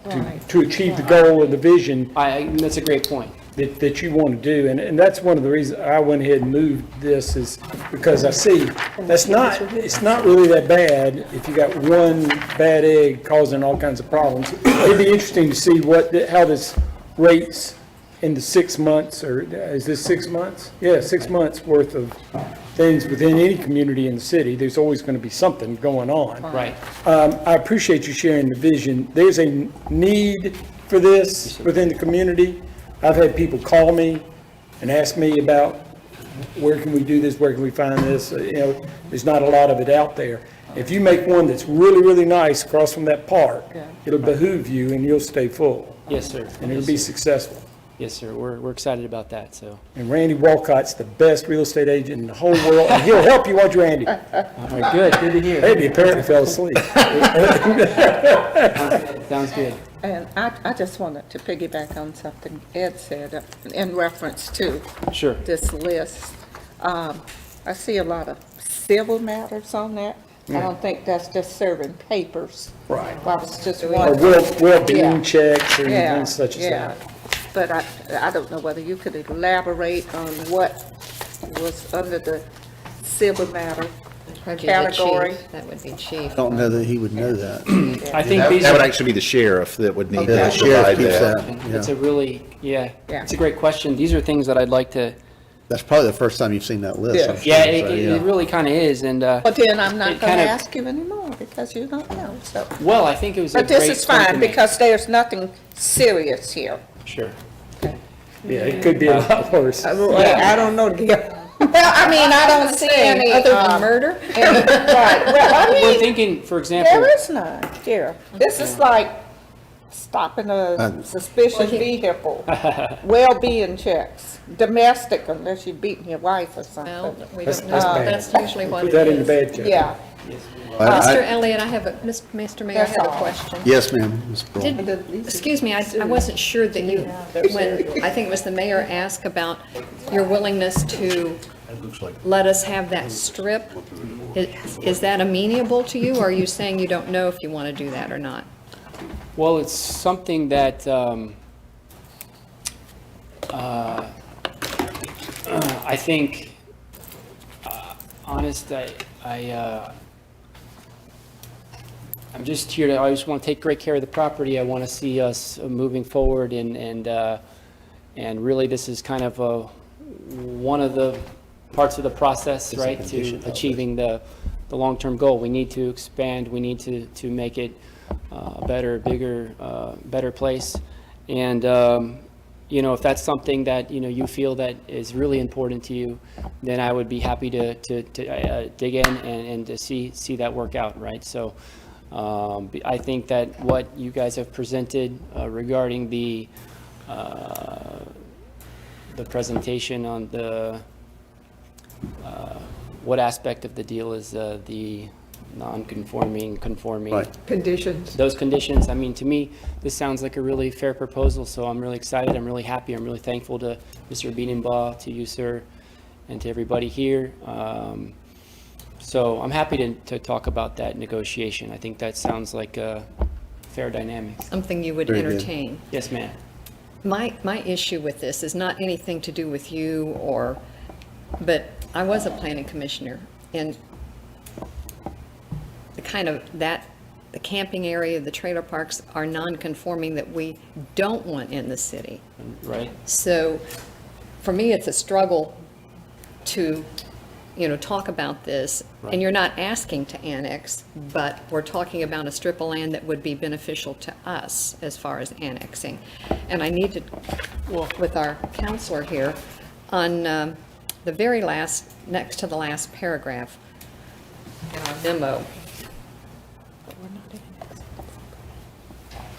to achieve the goal and the vision That's a great point. that you want to do. And that's one of the reasons I went ahead and moved this, is because I see it's not really that bad if you got one bad egg causing all kinds of problems. It'd be interesting to see how this rates in the 6 months, or is this 6 months? Yeah, 6 months worth of things within any community in the city. There's always going to be something going on. Right. I appreciate you sharing the vision. There's a need for this within the community. I've had people call me and ask me about, where can we do this, where can we find this? You know, there's not a lot of it out there. If you make one that's really, really nice across from that park, it'll behoove you and you'll stay full, Yes, sir. and it'll be successful. Yes, sir. We're excited about that, so. And Randy Walcott's the best real estate agent in the whole world, and he'll help you watch Randy. All right, good to hear. Hey, he apparently fell asleep. Sounds good. And I just wanted to piggyback on something Ed said in reference to Sure. this list. I see a lot of civil matters on there. I don't think that's just serving papers. Right. Well, it's just Or one. well-being Yeah. checks or Yeah, things such as yeah. that. But I don't know whether you could elaborate on what was under the civil matter Probably the category. chief. That would be chief. I don't know that he would know that. I think That these that would are, actually be the sheriff that would need Yeah, to the sheriff provide keeps that. that. it's Yeah. a really, yeah, Yeah. it's a great question. These are things that I'd like to, That's probably the first time you've seen that list. Yeah. I'm sure, yeah, so, it really kind of is, and, But then I'm not It going to kinda- ask you anymore because you don't know, so. well, I think it was a But great this is point to fine make. because there's nothing serious here. Sure. Yeah, it could be a lot worse. I don't know. Well, I mean, I don't see any. Other than murder? Right, well, I We're mean, thinking, for example, there is none here. This is like stopping a suspicious vehicle, well-being checks, domestic unless you're beating your wife or something. Well, we That's- don't that's know. bad. That's usually what Put it that in the is. bad category. Yeah. Mr. Elliott, I have a, Mr. Mayor, I That's have a all. question. Yes, ma'am, Ms. Brawl. Excuse me, I wasn't sure that you, when, I think it was the mayor asked about your willingness to let us have that strip. Is that amenable to you, or are you saying you don't know if you want to do that or not? Well, it's something that I think, I'm just here to, I just want to take great care of the property. I want to see us moving forward, and really this is kind of one of the parts of the process, right, to achieving the long-term goal. We need to expand, we need to make it a better, bigger, better place. And, you know, if that's something that, you know, you feel that is really important to you, then I would be happy to dig in and to see that work out, right? So I think that what you guys have presented regarding the presentation on the, what aspect of the deal is the non-conforming, conforming. Right. Conditions. Those conditions, I mean, to me, this sounds like a really fair proposal, so I'm really excited, I'm really happy, I'm really thankful to Mr. Bienenbaugh, to you, sir, and to everybody here. So I'm happy to talk about that negotiation. I think that sounds like a fair dynamic. Something you would Very good. entertain? Yes, ma'am. My issue with this is not anything to do with you but I was a planning commissioner, and the kind of the camping area, the trailer parks are non-conforming that we don't want in the city. Right? So for me, it's a struggle to, you know, talk about this. And you're not asking to annex, but we're talking about a strip of land that would be beneficial to us as far as annexing. And I need to, with our counselor here, on the very last, next to the last paragraph in our memo,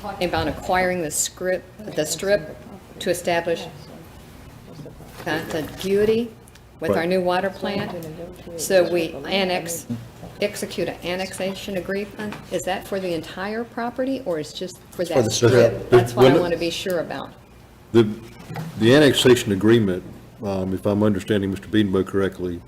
talking about acquiring the strip to establish contiguity with our new water plant. So we execute an annexation agreement. Is that for the entire property, or is just for that the strip. strip? That's what I want to be sure about. The annexation agreement, if I'm understanding Mr. Bienenbaugh correctly,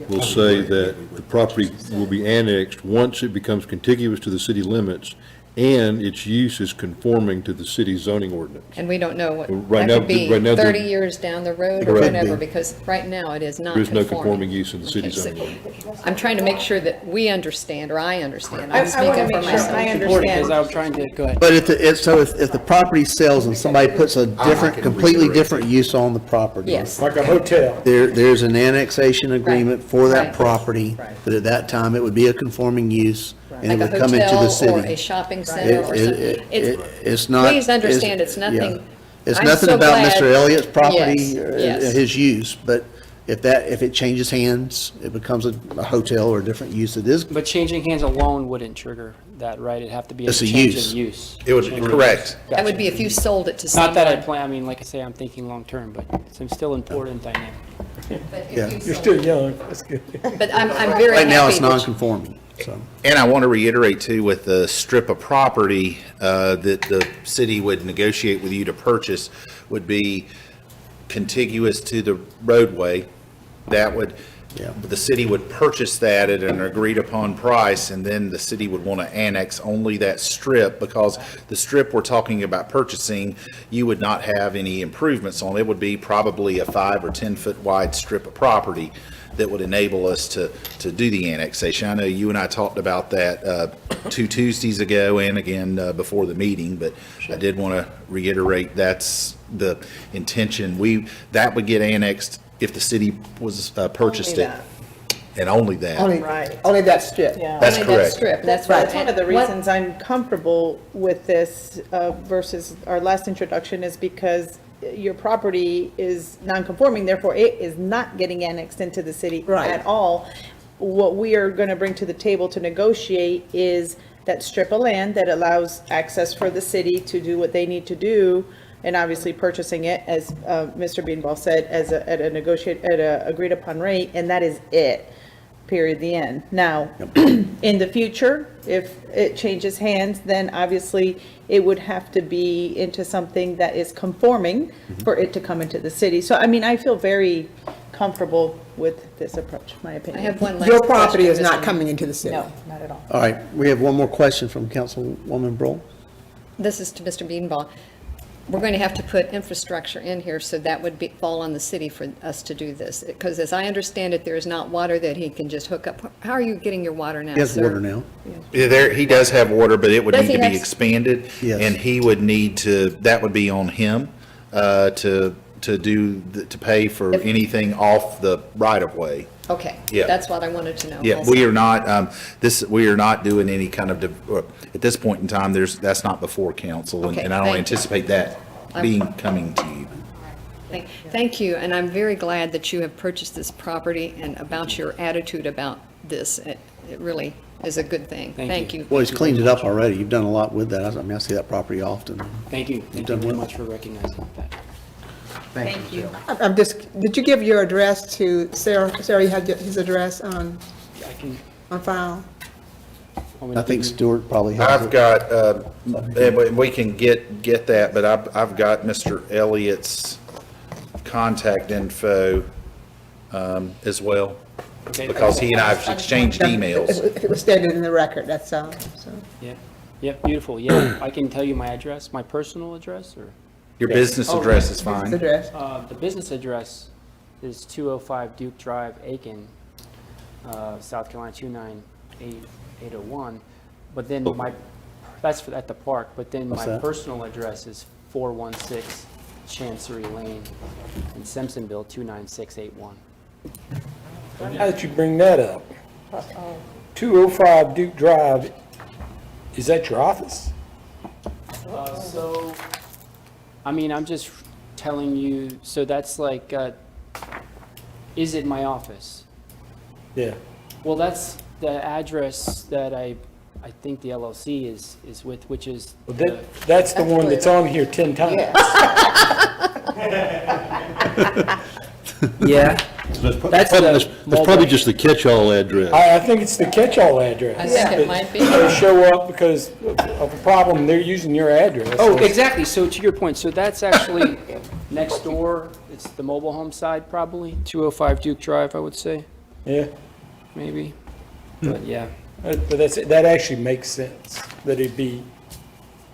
will say that the property will be annexed once it becomes contiguous to the city limits and its use is conforming to the city zoning ordinance. And we don't know what, Right that now- could be right now, 30 years down the road or Correct. whatever, because right now it is not There is no conforming. conforming use in the city Okay, so zoning ordinance. I'm trying to make sure that we understand, or I understand. I I'm wanna speaking for make sure myself. I Important, because understand. I'm trying to, go ahead. But if the property sells and somebody puts a different, completely different use on the property. Yes. Like a hotel. There's an annexation agreement for that Right. property, but at that time, it would be a conforming use, and it Like a would come into the hotel or a city. shopping center or something. It's not. Please understand, it's yeah. nothing. It's I'm nothing so about glad- Mr. Elliott's property, Yes, or yes. his use, but if it changes hands, it becomes a hotel or a different use. It is, But changing hands alone wouldn't trigger that, right? It'd have to be a It's a change use. of use. It would, Change of correct. use. That would Gotcha. be if you sold it to Not someone. that I plan, I mean, like I say, I'm thinking long-term, but it's still important dynamic. But if Yeah. you You're sold- still young, that's good. But I'm very right now, it's happy that non-conforming, so. And I want to reiterate too, with the strip of property that the city would negotiate with you to purchase would be contiguous to the roadway. That would, Yeah. the city would purchase that at an agreed upon price, and then the city would want to annex only that strip, because the strip we're talking about purchasing, you would not have any improvements on. It would be probably a 5 or 10 foot wide strip of property that would enable us to do the annexation. I know you and I talked about that 2 Tuesdays ago and again before the meeting, but I did want to reiterate that's the intention. That would get annexed if the city was purchased Only Oh, it. that. And only that. Right. Only that strip. Yeah. That's Only that correct. strip, that's That's right. one of the What- reasons I'm comfortable with this versus our last introduction, is because your property is non-conforming, therefore it is not getting annexed into the city Right. at all. What we are going to bring to the table to negotiate is that strip of land that allows access for the city to do what they need to do, and obviously purchasing it, as Mr. Beanball said, at a agreed upon rate, and that is it, period, the end. Now, in the future, if it changes hands, then obviously it would have to be into something that is conforming for it to come into the city. So, I mean, I feel very comfortable with this approach, my I opinion. have one last Your property is question, not Mr. coming into the city. No, not at all. All right, we have one more question from Councilwoman Brohl. This is to Mr. Beanball. We're going to have to put infrastructure in here, so that would fall on the city for us to do this. Because as I understand it, there is not water that he can just hook up. How are you getting your water now, He has sir? water now. Yeah, he does have water, but it would Does need he to be have- expanded. Yes. And he would need to, that would be on him, to pay for If- anything off the right-of-way. Okay. Yeah. That's what I wanted to know. Yeah, also. we are not, we are not doing any kind of, at this point in time, that's not before council, Okay, and I don't thank you. anticipate that coming to you. Thank you, and I'm very glad that you have purchased this property and about your attitude about this. It really is a good thing. Thank you. Well, he's cleaned it up already. You've done a lot with that. I mean, I see that property often. Thank you. Thank you done very well. much for recognizing that. Thank you. I'm just, did you give your address to Sarah? Sarah, you have his address on I can, file? I think Stuart probably has I've it. got, and we can get that, but I've got Mr. Elliott's contact info, as well, okay. because he and I have exchanged emails. It was stated in the record, that's all, so. Yeah, yeah, beautiful, yeah. I can tell you my address, my personal address, or? Your business address is fine. His address. The business address is 205 Duke Drive, Aiken, South Carolina 29801. But then that's at the park, but then What's my that? personal address is 416 Chancery Lane in Simpsonville 29681. Now that you bring that up, 205 Duke Drive, is that your office? So, I mean, I'm just telling you, so that's like, is it my office? Yeah. Well, that's the address that I think the LLC is with, which is. Well, that's the one that's on here 10 times. Yeah. That's That's probably just the catch-all address. I think it's the catch-all address. I think it might be. They show up because of a problem, they're using your address. Oh, exactly. So to your point, so that's actually next door. It's the mobile home side, probably 205 Duke Drive, I would say, Yeah, maybe. But yeah. but that actually makes sense, that it'd be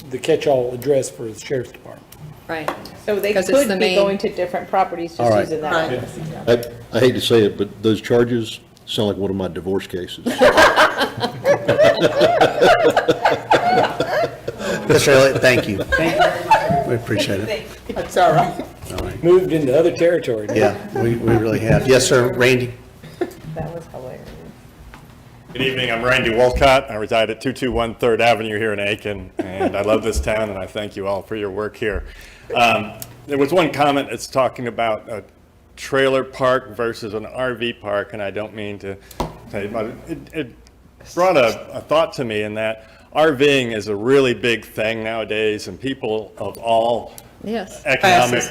the catch-all address for the sheriff's department. Right. So they 'Cause it's the could be main- going to different properties, All just right. using that Right. address. I hate to say it, but those charges sound like one of my divorce cases. Mr. Elliott, thank you. We appreciate it. That's all right. All right. Moved into other territory. Yeah, we really have. Yes, sir, Randy? That was hilarious. Good evening, I'm Randy Wolcott. I reside at 221 3rd Avenue here in Aiken, and I love this town, and I thank you all for your work here. There was one comment that's talking about a trailer park versus an RV park, and I don't mean to say, but it brought a thought to me in that RVing is a really big thing nowadays, and people of all Yes. economic,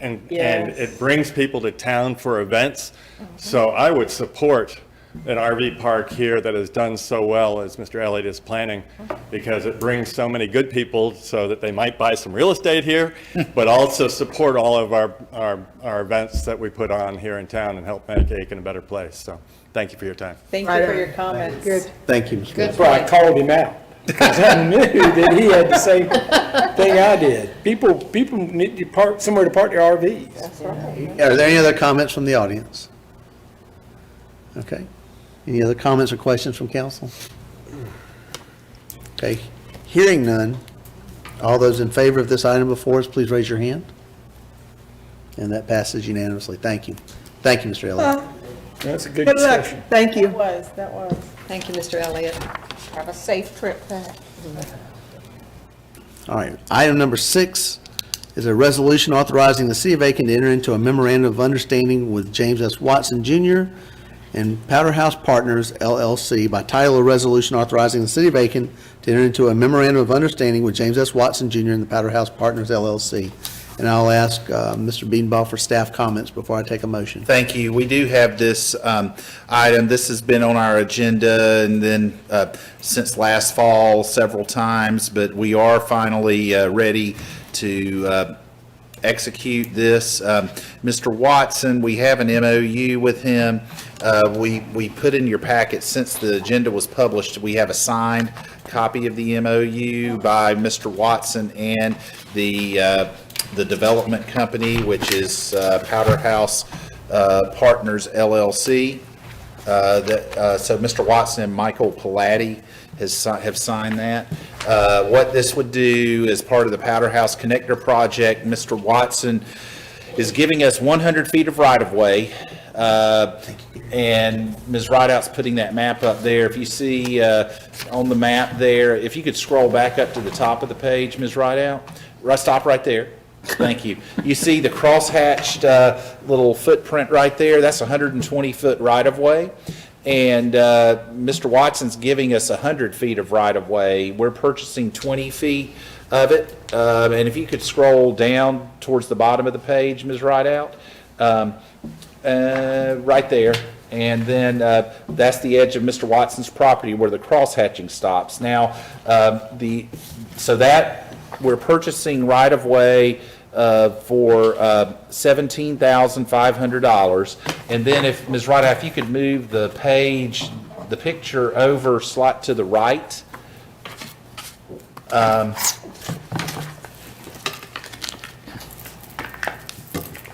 and Yes. it brings people to town for events. So I would support an RV park here that has done so well as Mr. Elliott is planning, because it brings so many good people so that they might buy some real estate here, but also support all of our events that we put on here in town and help make Aiken a better place. So thank you for your time. Thank you for your comments. Good. Thank you, Mr. Good. That's why I called him out, because I knew that he had the same thing I did. People need to park, somewhere to park their RVs. Are there any other comments from the audience? Okay. Any other comments or questions from council? Okay. Hearing none, all those in favor of this item before us, please raise your hand. And that passes unanimously. Thank you. Thank you, Mr. Elliott. That's a good Good luck. discussion. Thank you. That was. Thank you, Mr. Elliott. Have a safe trip back. All right. Item number 6 is a resolution authorizing the city of Aiken to enter into a memorandum of understanding with James S. Watson Jr. and Powder House Partners LLC by title of resolution authorizing the City of Aiken to enter into a memorandum of understanding with James S. Watson Jr. and the Powder House Partners LLC. And I'll ask Mr. Beedenbaugh for staff comments before I take a motion. Thank you. We do have this item. This has been on our agenda and then since last fall several times, but we are finally ready to execute this. Mr. Watson, we have an MOU with him. We put in your packet, since the agenda was published, we have a signed copy of the MOU by Mr. Watson and the development company, which is Powder House Partners LLC. So Mr. Watson and Michael Palladdy have signed that. What this would do as part of the Powder House Connector project, Mr. Watson is giving us 100 feet of right-of-way, and Ms. Rideout's putting that map up there. If you see on the map there, if you could scroll back up to the top of the page, Ms. Rideout, stop right there. Thank you. You see the cross-hatched little footprint right there? That's 120-foot right-of-way. And Mr. Watson's giving us 100 feet of right-of-way. We're purchasing 20 feet of it. And if you could scroll down towards the bottom of the page, Ms. Rideout, right there. And then that's the edge of Mr. Watson's property where the cross-hatching stops. Now, so that we're purchasing right-of-way for $17,500. And then if, Ms. Rideout, if you could move the page, the picture over slight to the right.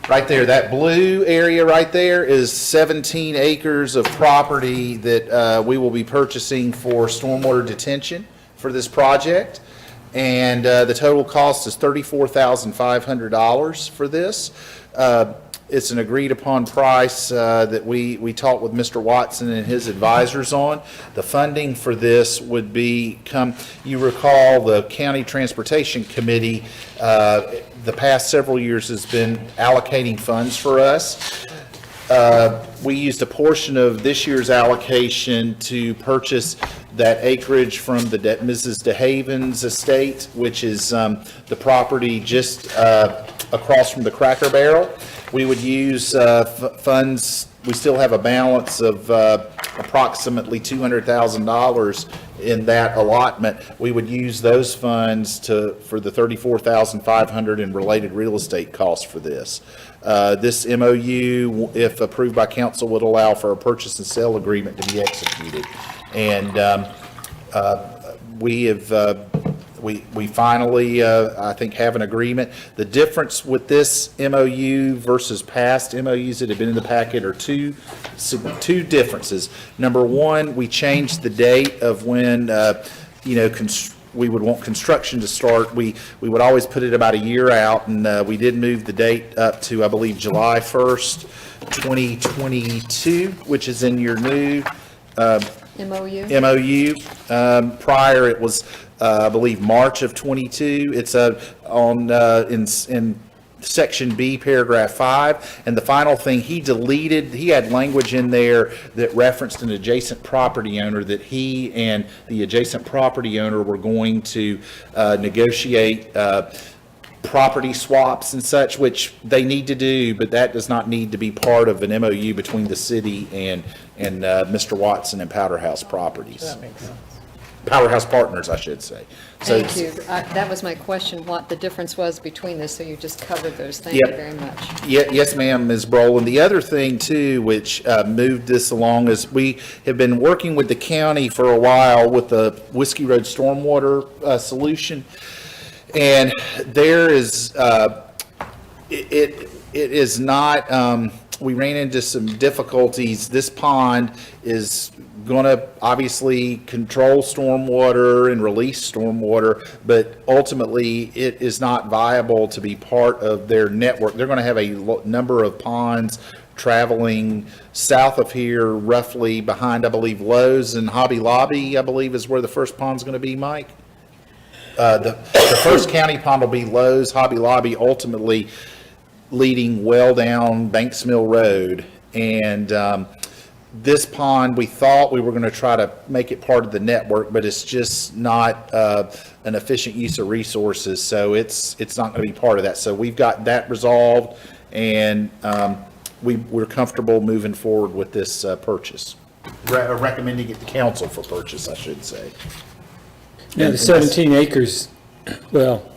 Right there, that blue area right there is 17 acres of property that we will be purchasing for stormwater detention for this project. And the total cost is $34,500 for this. It's an agreed upon price that we talked with Mr. Watson and his advisors on. The funding for this would you recall the County Transportation Committee the past several years has been allocating funds for us. We used a portion of this year's allocation to purchase that acreage from Mrs. DeHaven's estate, which is the property just across from the Cracker Barrel. We would use funds. We still have a balance of approximately $200,000 in that allotment. We would use those funds for the $34,500 in related real estate costs for this. This MOU, if approved by council, would allow for a purchase and sale agreement to be executed. And we finally, I think, have an agreement. The difference with this MOU versus past MOUs that have been in the packet are two differences. Number one, we changed the date of when, we would want construction to start. We would always put it about a year out, and we did move the date up to, I believe, July 1st, 2022, which is in your new MOU. Prior, it was, I believe, March of 22. It's in Section B, Paragraph 5. And the final thing, he had language in there that referenced an adjacent property owner, that he and the adjacent property owner were going to negotiate property swaps and such, which they need to do, but that does not need to be part of an MOU between the city and Mr. Watson and Powder House Properties. That makes sense. Powder House Partners, I should say. So Thank you. That was my question, what the difference was between this, so you just covered those. Thank you very much. Yes, ma'am, Ms. Brolin. The other thing, too, which moved this along, is we have been working with the county for a while with the Whiskey Road Stormwater solution. And there is, it is not, we ran into some difficulties. This pond is going to obviously control stormwater and release stormwater, but ultimately it is not viable to be part of their network. They're going to have a number of ponds traveling south of here, roughly behind, I believe, Lowe's and Hobby Lobby, I believe, is where the first pond's going to be, Mike. The first county pond will be Lowe's, Hobby Lobby, ultimately leading well down Banks Mill Road. And this pond, we thought we were going to try to make it part of the network, but it's just not an efficient use of resources, so it's not going to be part of that. So we've got that resolved, and we're comfortable moving forward with this purchase. Recommending it to council for purchase, I should say. Now, the 17 acres, well,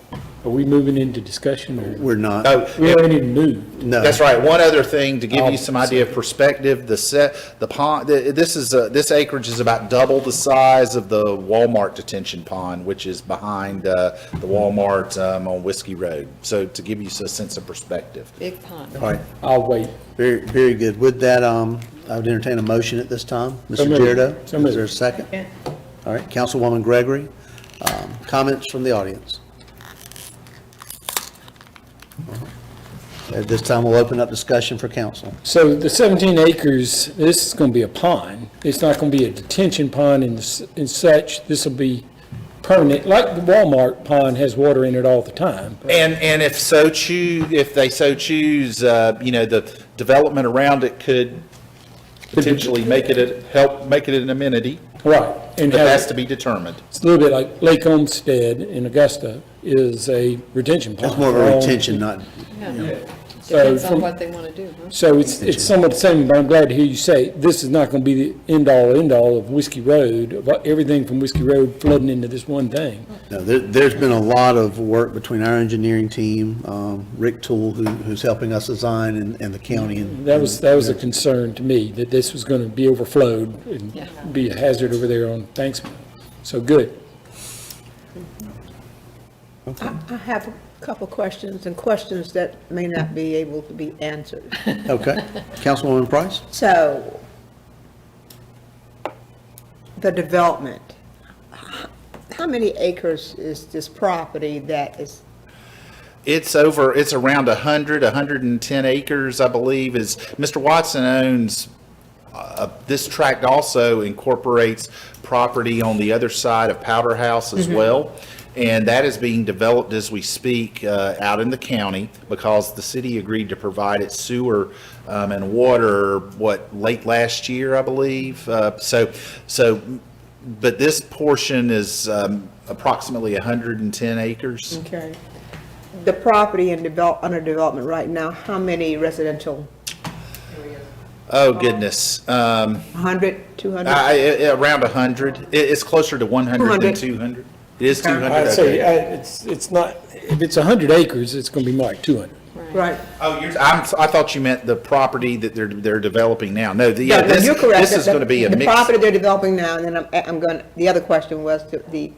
are we moving into discussion or? We're not. Oh, We haven't even moved. No. That's right. One other thing to give you some idea of perspective, the pond, this acreage is about double the size of the Walmart detention pond, which is behind the Walmart on Whiskey Road. So to give you a sense of perspective. Big pond. All right, I'll wait. very, very good. With that, I would entertain a motion at this time. So Mr. moved. Girardeau, So moved. is there a second? All right, Councilwoman Gregory, comments from the audience? At this time, we'll open up discussion for council. So the 17 acres, this is going to be a pond. It's not going to be a detention pond and such. This will be permanent, like the Walmart pond has water in it all the time. And if they so choose, the development around it could potentially help make it an amenity, Right. And but have- that's to be determined. It's a little bit like Lake Homestead in Augusta is a retention pond. That's more of a retention, not, Yeah. So Depends on from- what they want to do, huh? So it's somewhat the same, but I'm glad to hear you say, this is not going to be the end-all of Whiskey Road, of everything from Whiskey Road flooding into this one thing. no, there's been a lot of work between our engineering team, Rick Toole, who's helping us design, and the county. And That was a concern to me, that this was going to be overflowed Yeah. and be a hazard over there on Thanksgiving. So good. I have a couple questions, and questions that may not be able to be answered. Okay. Councilwoman Price? So, the development, how many acres is this property that is, It's around 110 acres, I believe, is, Mr. Watson owns, this tract also incorporates property on the other side of Powder House as well. And that is being developed as we speak out in the county because the city agreed to provide its sewer and water, late last year, I believe. But this portion is approximately 110 acres. okay, the property under development right now, how many residential? Oh, goodness. 100, 200? Around 100. It's closer to 100 than 200. It is 200. I'd say, okay. it's not, if it's 100 acres, it's going to be more like 200. Right. Oh, I thought you meant the property that they're developing now. No, No, you're correct. this is going to be a The mix. property they're developing now, and then I'm going, the other question was the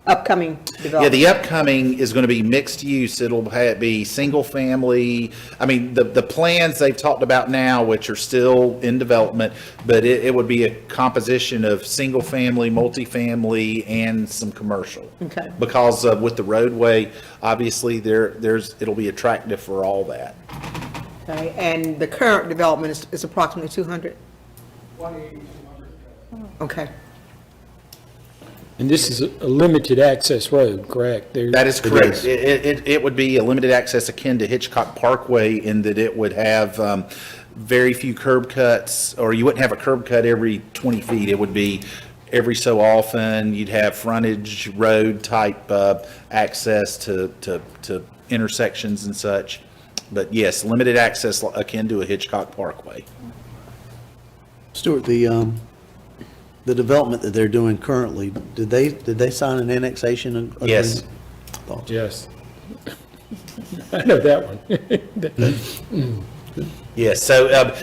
upcoming Yeah, development. the upcoming is going to be mixed use. It'll be single family. I mean, the plans they've talked about now, which are still in development, but it would be a composition of single family, multifamily, and some commercial. Okay. Because with the roadway, obviously it'll be attractive for all that. Okay, and the current development is approximately 200? Okay. And this is a limited access road, correct? That is correct. It would be a limited access akin to Hitchcock Parkway in that it would have very few curb cuts, or you wouldn't have a curb cut every 20 feet. It would be every so often. You'd have frontage road type access to intersections and such. But yes, limited access akin to a Hitchcock Parkway. Stuart, the development that they're doing currently, did they sign an annexation agreement? Yes. Yes. I know that one. Yes, so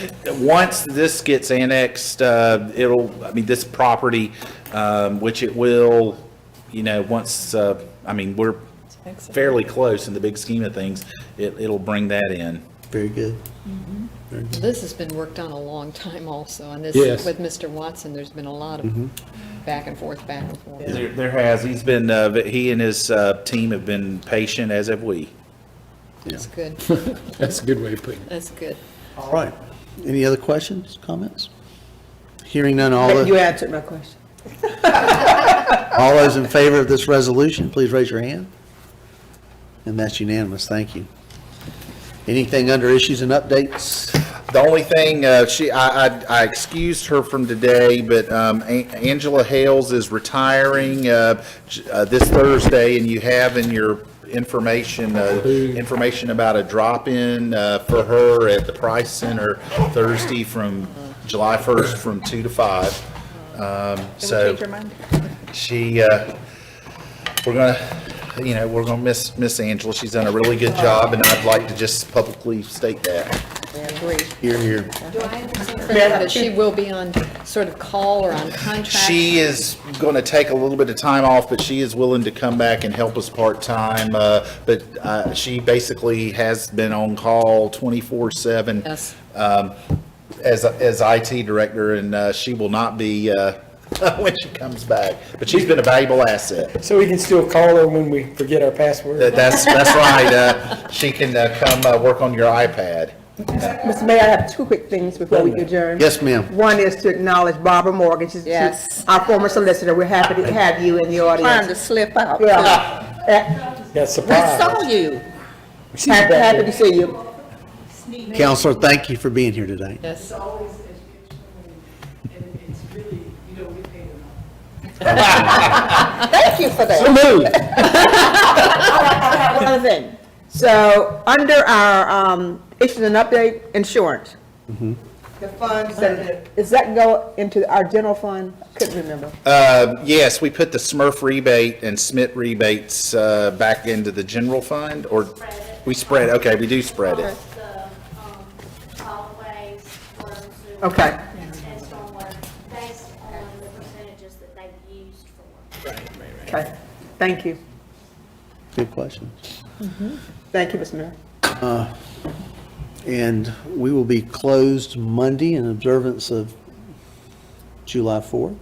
once this gets annexed, this property, which it will, once, we're fairly close in the big scheme of things, it'll bring that in. Very good. This has been worked on a long time also, and this, Yes. with Mr. Watson, there's been a lot of back and forth. There has, he and his team have been patient, as have we. That's good, That's a good way to put it. that's good. All right. Any other questions, comments? Hearing none, all You those, answered my question. all those in favor of this resolution, please raise your hand. And that's unanimous, thank you. Anything under issues and updates? The only thing, I excused her from today, but Angela Hales is retiring this Thursday, and you have in your information about a drop-in for her at the Price Center Thursday from July 1st from 2 to 5. So she, we're gonna miss Angela. She's done a really good job, and I'd like to just publicly state that. Here, here. Do I understand that she will be on sort of call or on contract? She is going to take a little bit of time off, but she is willing to come back and help us part-time. But she basically has been on call 24/7 Yes. as IT director, and she will not be when she comes back. But she's been a valuable asset. So we can still call her when we forget our password? That's right. She can come work on your iPad. Mr. Mayor, I have two quick things before we adjourn. Yes, ma'am. One is to acknowledge Barbara Morgan. She's Yes. our former solicitor. We're happy to have you in the Trying to audience. slip out. Yeah. Got We surprised. saw you. Happy to see you. Counselor, thank you for being here today. Yes. Thank you for that. I have one other thing. So, under our, issues and update, insurance. The funds, does that go into our general fund? Couldn't remember. Yes, we put the Smurf rebate and Smith rebates back into the general fund, or we spread, okay, we do spread it. Parkway, water and sewer. Okay. And stormwater, based on the percentages that they've used for. Okay, thank you. Good question. Thank you, Mr. Mayor. And we will be closed Monday in observance of July 4th.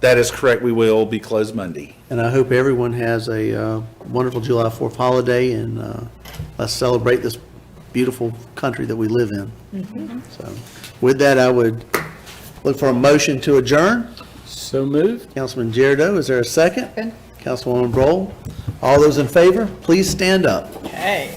That is correct, we will be closed Monday. And I hope everyone has a wonderful July 4th holiday, and let's celebrate this beautiful country that we live in. So with that, I would look for a motion to adjourn. So moved. Councilman Giardo, is there a second? Second. Councilwoman Broll. All those in favor, please stand up. Hey.